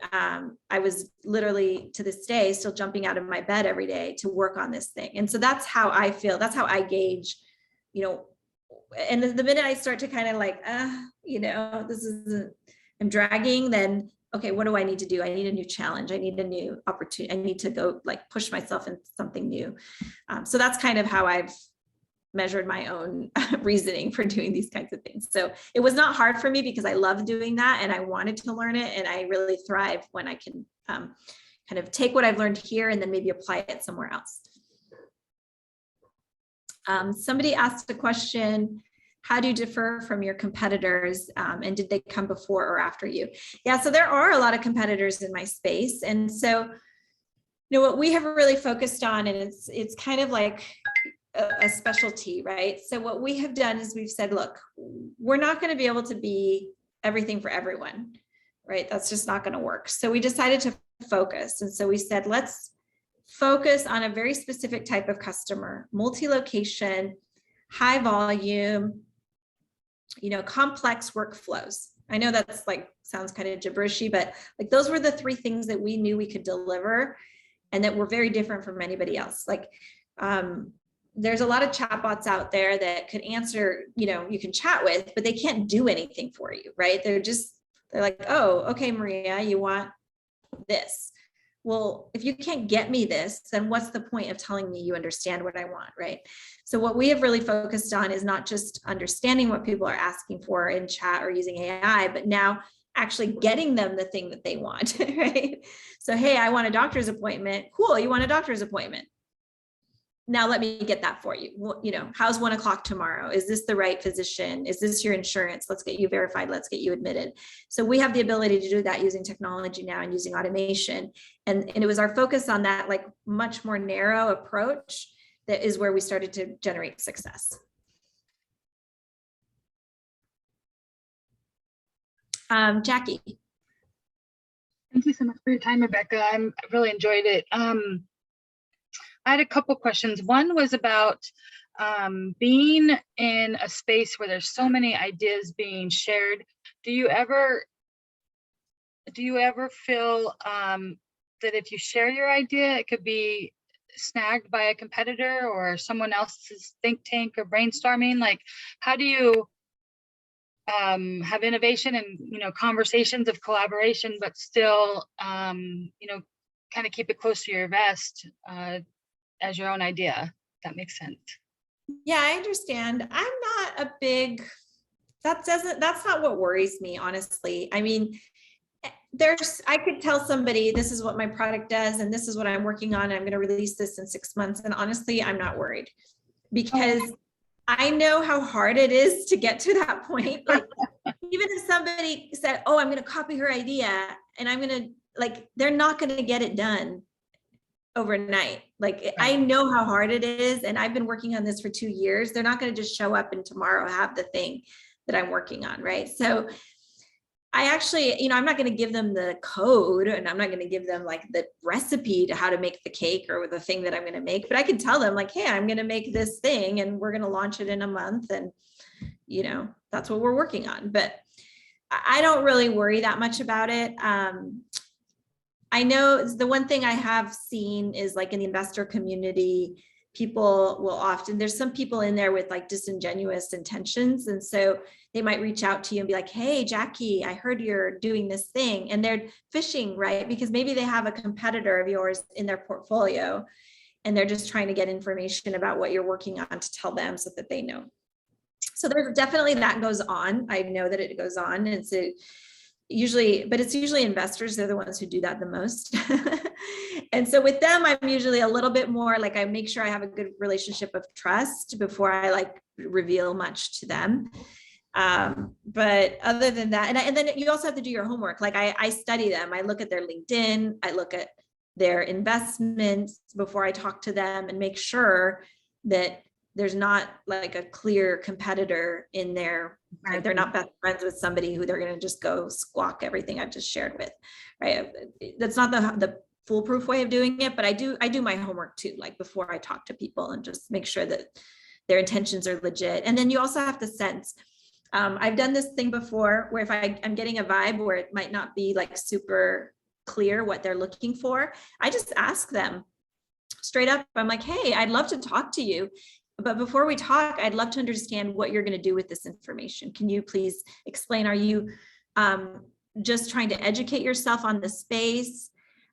was literally to this day still jumping out of my bed every day to work on this thing. And so that's how I feel. That's how I gauge, and the minute I start to kind of like, I'm dragging, then, okay, what do I need to do? I need a new challenge. I need a new opportunity. I need to go like push myself into something new. So that's kind of how I've measured my own reasoning for doing these kinds of things. So it was not hard for me because I love doing that and I wanted to learn it. And I really thrive when I can kind of take what I've learned here and then maybe apply it somewhere else. Somebody asked a question, how do you differ from your competitors? And did they come before or after you? Yeah, so there are a lot of competitors in my space. And so, what we have really focused on, and it's kind of like a specialty, right? So what we have done is we've said, look, we're not going to be able to be everything for everyone, right? That's just not going to work. So we decided to focus. And so we said, let's focus on a very specific type of customer, multi-location, high volume, complex workflows. I know that's like, sounds kind of gibberishy, but like those were the three things that we knew we could deliver and that were very different from anybody else. Like, there's a lot of chatbots out there that could answer, you can chat with, but they can't do anything for you, right? They're like, oh, okay, Maria, you want this. Well, if you can't get me this, then what's the point of telling me you understand what I want, right? So what we have really focused on is not just understanding what people are asking for in chat or using AI, but now actually getting them the thing that they want, right? So, hey, I want a doctor's appointment. Cool, you want a doctor's appointment. Now let me get that for you. Well, how's 1 o'clock tomorrow? Is this the right physician? Is this your insurance? Let's get you verified. Let's get you admitted. So we have the ability to do that using technology now and using automation. And it was our focus on that like much more narrow approach that is where we started to generate success. Jackie. Thank you so much for your time, Rebecca. I really enjoyed it. I had a couple questions. One was about being in a space where there's so many ideas being shared. Do you ever feel that if you share your idea, it could be snagged by a competitor or someone else's think tank or brainstorming? Like, how do you have innovation and conversations of collaboration, but still kind of keep it close to your vest as your own idea? That makes sense. Yeah, I understand. I'm not a big, that's not what worries me, honestly. I mean, I could tell somebody this is what my product does and this is what I'm working on. And I'm going to release this in 6 months. And honestly, I'm not worried because I know how hard it is to get to that point. Like, even if somebody said, oh, I'm going to copy her idea and I'm going to they're not going to get it done overnight. Like, I know how hard it is. And I've been working on this for 2 years. They're not going to just show up and tomorrow have the thing that I'm working on. Right. So I actually, I'm not going to give them the code and I'm not going to give them like the recipe to how to make the cake or the thing that I'm going to make, but I can tell them like, hey, I'm going to make this thing and we're going to launch it in a month. And, that's what we're working on. But I don't really worry that much about it. I know the one thing I have seen is like in the investor community, people will often, there's some people in there with like disingenuous intentions. And so they might reach out to you and be like, hey, Jackie, I heard you're doing this thing. And they're fishing, right? Because maybe they have a competitor of yours in their portfolio and they're just trying to get information about what you're working on to tell them so that they know. So there's definitely that goes on. I know that it goes on. And so but it's usually investors, they're the ones who do that the most. And so with them, I'm usually a little bit more like, I make sure I have a good relationship of trust before I like reveal much to them. But other than that, and then you also have to do your homework. Like I study them, I look at their LinkedIn, I look at their investments before I talk to them and make sure that there's not like a clear competitor in there. Right? They're not best friends with somebody who they're going to just go squawk everything I've just shared with, right? That's not the foolproof way of doing it, but I do my homework too, like before I talk to people, and just make sure that their intentions are legit. And then you also have to sense, I've done this thing before where if I'm getting a vibe where it might not be like super clear what they're looking for, I just ask them straight up. I'm like, hey, I'd love to talk to you, but before we talk, I'd love to understand what you're going to do with this information. Can you please explain? Are you just trying to educate yourself on the space?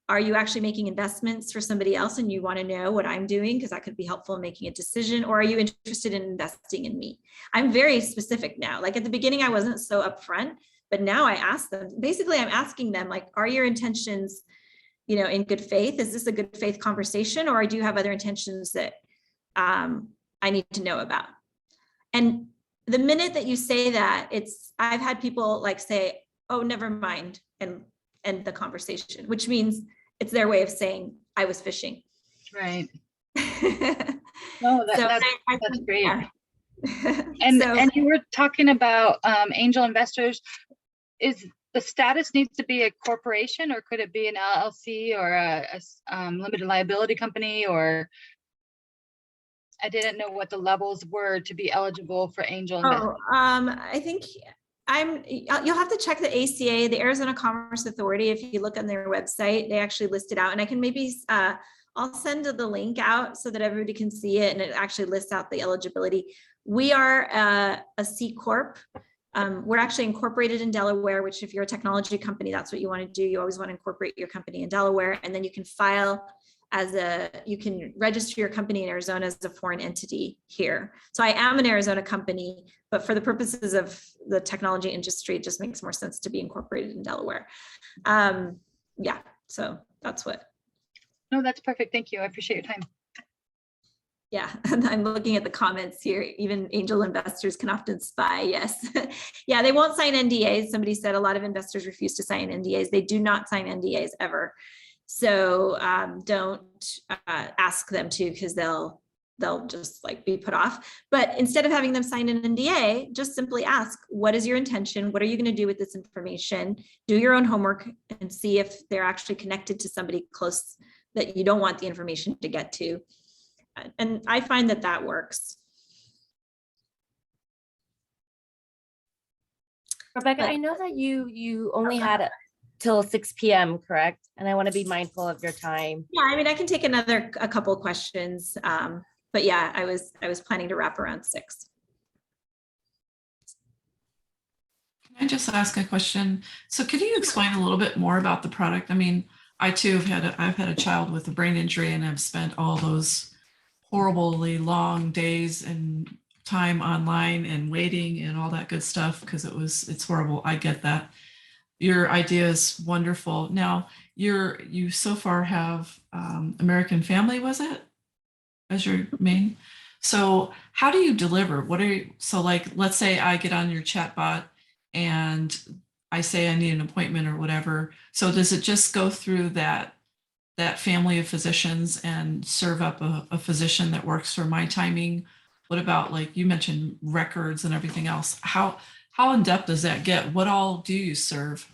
Are you actually making investments for somebody else and you want to know what I'm doing because that could be helpful in making a decision? Or are you interested in investing in me? I'm very specific now. Like at the beginning, I wasn't so upfront, but now I ask them, basically I'm asking them like, are your intentions, you know, in good faith? Is this a good faith conversation? Or do you have other intentions that I need to know about? And the minute that you say that, I've had people like say, oh, never mind, and end the conversation, which means it's their way of saying I was fishing. Right. No, that's great. Yeah. And you were talking about angel investors. Is the status needs to be a corporation, or could it be an LLC or a limited liability company? Or I didn't know what the levels were to be eligible for angel investment. I think you'll have to check the ACA, the Arizona Commerce Authority. If you look on their website, they actually list it out, and I can maybe, I'll send the link out so that everybody can see it, and it actually lists out the eligibility. We are a C Corp. We're actually incorporated in Delaware, which if you're a technology company, that's what you want to do. You always want to incorporate your company in Delaware, and then you can file you can register your company in Arizona as a foreign entity here. So I am an Arizona company, but for the purposes of the technology industry, it just makes more sense to be incorporated in Delaware. Yeah, so that's what. No, that's perfect. Thank you. I appreciate your time. Yeah, I'm looking at the comments here. Even angel investors can often spy. Yes. Yeah, they won't sign NDAs. Somebody said a lot of investors refuse to sign NDAs. They do not sign NDAs ever. So don't ask them to, because they'll just like be put off. But instead of having them sign an NDA, just simply ask, what is your intention? What are you going to do with this information? Do your own homework and see if they're actually connected to somebody close that you don't want the information to get to. And I find that works. Rebecca, I know that you only had till 6 p.m., correct? And I want to be mindful of your time. Yeah, I mean, I can take a couple questions, but yeah, I was planning to wrap around 6. Can I just ask a question? So could you explain a little bit more about the product? I mean, I too I've had a child with a brain injury, and I've spent all those horribly long days and time online and waiting and all that good stuff because it's horrible. I get that. Your idea is wonderful. Now you so far have American Family, was it, as your main? So how do you deliver? So like, let's say I get on your chatbot and I say I need an appointment or whatever. So does it just go through that family of physicians and serve up a physician that works for my timing? What about, like you mentioned, records and everything else? How in depth does that get? What all do you serve?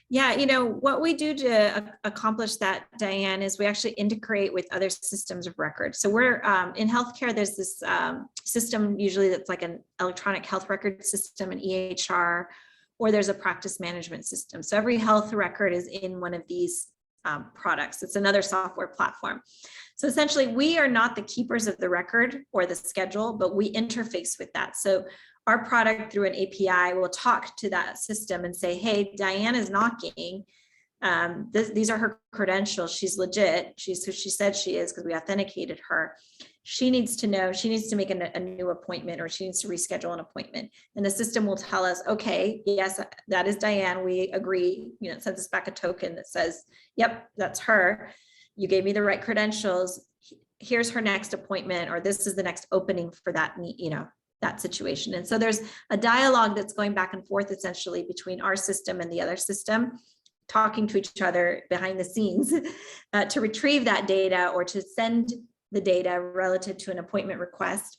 Yeah, what we do to accomplish that, Diane, is we actually integrate with other systems of record. So we're in healthcare, there's this system usually that's like an electronic health record system, an EHR, or there's a practice management system. So every health record is in one of these products. It's another software platform. So essentially, we are not the keepers of the record or the schedule, but we interface with that. So our product through an API will talk to that system and say, hey, Diane is knocking. These are her credentials. She's legit. She's who she said she is because we authenticated her. She needs to know, she needs to make a new appointment, or she needs to reschedule an appointment. And the system will tell us, okay, yes, that is Diane. We agree, it sends us back a token that says, yep, that's her. You gave me the right credentials. Here's her next appointment, or this is the next opening for that, that situation. And so there's a dialogue that's going back and forth essentially between our system and the other system, talking to each other behind the scenes to retrieve that data or to send the data relative to an appointment request.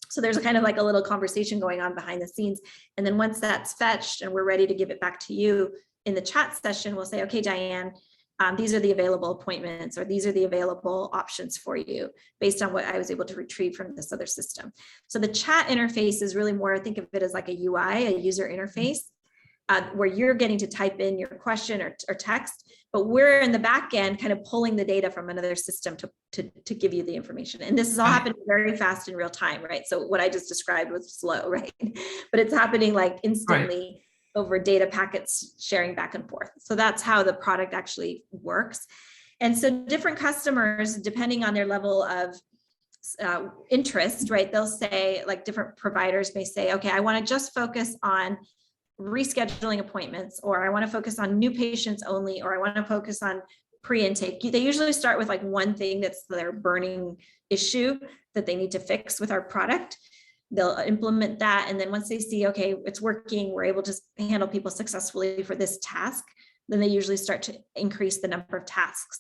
So there's kind of like a little conversation going on behind the scenes. And then once that's fetched and we're ready to give it back to you in the chat session, we'll say, okay, Diane, these are the available appointments, or these are the available options for you based on what I was able to retrieve from this other system. So the chat interface is really more, think of it as like a UI, a user interface, where you're getting to type in your question or text, but we're in the back end kind of pulling the data from another system to give you the information. And this is all happening very fast in real time, right? So what I just described was slow, right? But it's happening like instantly over data packets sharing back and forth. So that's how the product actually works. And so different customers, depending on their level of interest, right? They'll say, like different providers may say, okay, I want to just focus on rescheduling appointments, or I want to focus on new patients only, or I want to focus on pre-intake. They usually start with like one thing that's their burning issue that they need to fix with our product. They'll implement that. And then once they see, okay, it's working, we're able to handle people successfully for this task, then they usually start to increase the number of tasks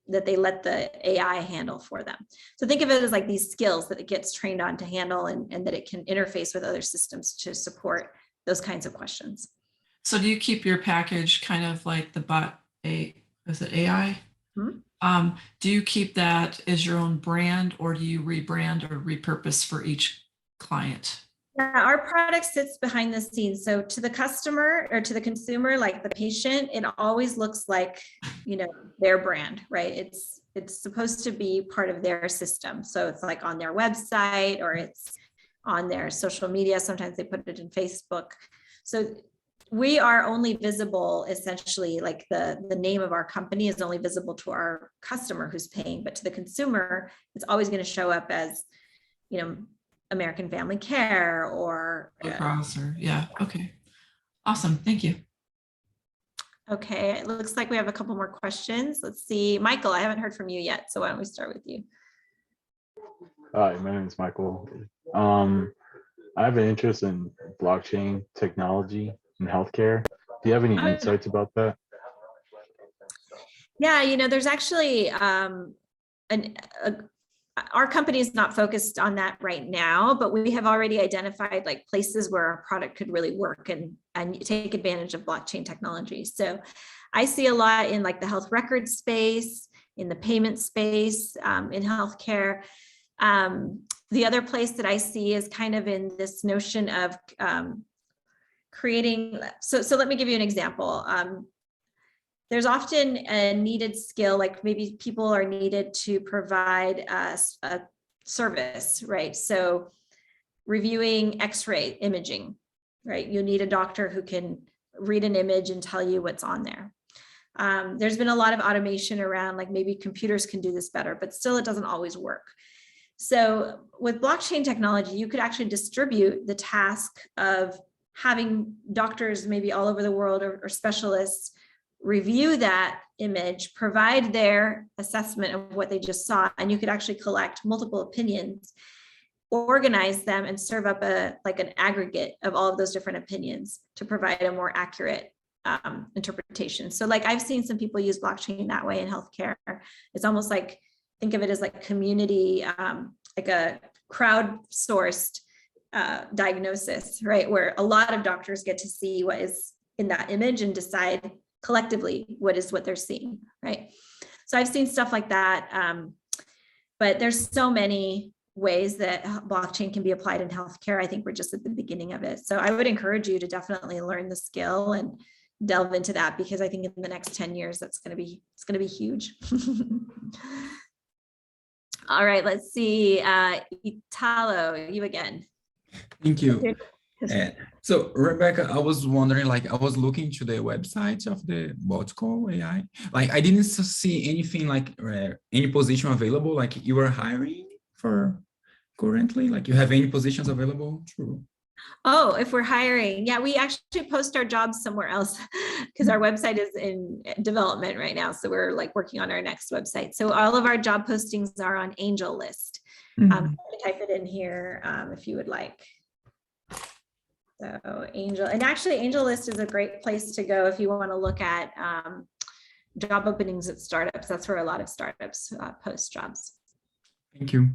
that they let the AI handle for them. So think of it as like these skills that it gets trained on to handle, and that it can interface with other systems to support those kinds of questions. So do you keep your package kind of like the is it AI? Hmm? Do you keep that as your own brand, or do you rebrand or repurpose for each client? Yeah, our product sits behind the scenes. So to the customer or to the consumer, like the patient, it always looks like, their brand, right? It's supposed to be part of their system. So it's like on their website, or it's on their social media. Sometimes they put it in Facebook. So we are only visible, essentially, like the name of our company is only visible to our customer who's paying, but to the consumer, it's always going to show up as, American Family Care or Across, or yeah. Okay. Awesome. Thank you. Okay, it looks like we have a couple more questions. Let's see. Michael, I haven't heard from you yet, so why don't we start with you? Hi, my name is Michael. I have an interest in blockchain technology in healthcare. Do you have any insights about that? Yeah, there's actually our company is not focused on that right now, but we have already identified like places where our product could really work and take advantage of blockchain technology. So I see a lot in like the health record space, in the payment space, in healthcare. The other place that I see is kind of in this notion of creating. So let me give you an example. There's often a needed skill, like maybe people are needed to provide a service, right? So reviewing X-ray imaging, right? You need a doctor who can read an image and tell you what's on there. There's been a lot of automation around, like maybe computers can do this better, but still it doesn't always work. So with blockchain technology, you could actually distribute the task of having doctors maybe all over the world or specialists review that image, provide their assessment of what they just saw, and you could actually collect multiple opinions, organize them, and serve up an aggregate of all of those different opinions to provide a more accurate interpretation. So like I've seen some people use blockchain that way in healthcare. It's almost like, think of it as like community, like a crowdsourced diagnosis, right? Where a lot of doctors get to see what is in that image and decide collectively what they're seeing, right? So I've seen stuff like that, but there's so many ways that blockchain can be applied in healthcare. I think we're just at the beginning of it. So I would encourage you to definitely learn the skill and delve into that, because I think in the next 10 years, it's going to be huge. All right, let's see. Italo, you again. Thank you. So Rebecca, I was wondering, like, I was looking to the website of the Botco.ai. Like, I didn't see anything like any position available. Like, you are hiring for currently. Like, you have any positions available? True. Oh, if we're hiring, yeah, we actually post our jobs somewhere else because our website is in development right now. So we're like working on our next website. So all of our job postings are on Angel List. Type it in here if you would like. So Angel, and actually Angel List is a great place to go if you want to look at job openings at startups. That's where a lot of startups post jobs. Thank you.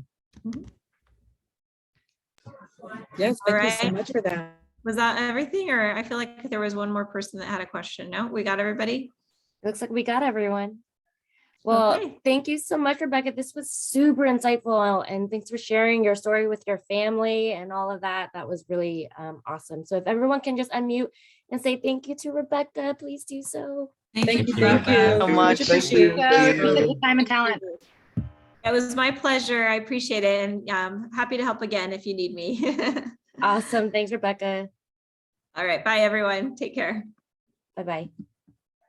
Yes, All thank you so right. much for that. Was that everything? Or I feel like there was one more person that had a question. No, we got everybody? Looks like we got everyone. Well, Okay. thank you so much, Rebecca. This was super insightful, and thanks for sharing your story with your family and all of that. That was really awesome. So if everyone can just unmute and say thank you to Rebecca, please do so. Thank you. Rebecca. so much. Much appreciated. Appreciate the time and talent. It was my pleasure. I appreciate it. And happy to help again if you need me. Awesome. Thanks, Rebecca. All right. Bye, everyone. Take care. Bye-bye.